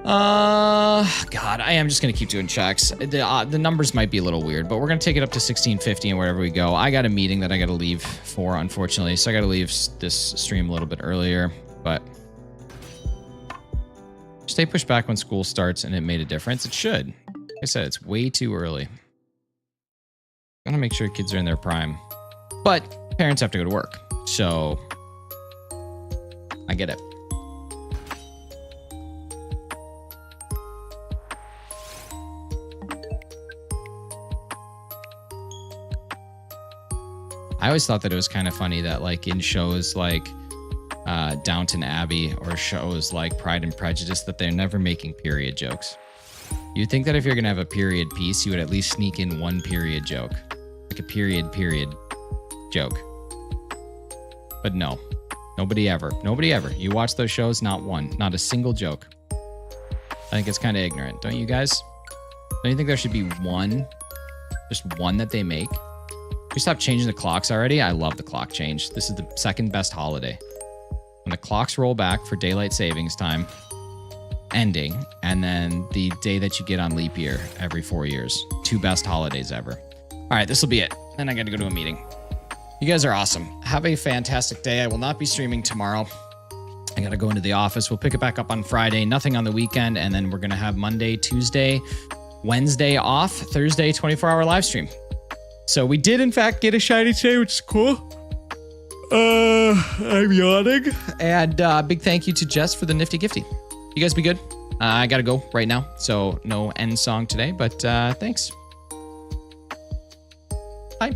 God, I am just going to keep doing checks. The numbers might be a little weird, but we're going to take it up to 1650 and wherever we go. I got a meeting that I got to leave for, unfortunately, so I got to leave this stream a little bit earlier, but stay pushed back when school starts and it made a difference. It should. Like I said, it's way too early. I want to make sure kids are in their prime, but parents have to go to work, so I get it. I always thought that it was kind of funny that like in shows like Downton Abbey or shows like Pride and Prejudice that they're never making period jokes. You'd think that if you're going to have a period piece, you would at least sneak in one period joke. Like a period joke. But no. Nobody ever. You watch those shows, not one. Not a single joke. I think it's kind of ignorant. Don't you guys? Don't you think there should be one? Just one that they make? We stop changing the clocks already. I love the clock change. This is the second best holiday. When the clocks roll back for daylight savings time ending, and then the day that you get on leap year every 4 years. Two best holidays ever. All right, this will be it. Then I got to go to a meeting. You guys are awesome. Have a fantastic day. I will not be streaming tomorrow. I got to go into the office. We'll pick it back up on Friday. Nothing on the weekend. And then we're going to have Monday, Tuesday, Wednesday off. Thursday, 24-hour live stream. So we did, in fact, get a shiny today, which is cool. I'm yawning. And big thank you to Jess for the nifty gifty. You guys be good. I got to go right now. So no end song today, but thanks. Bye.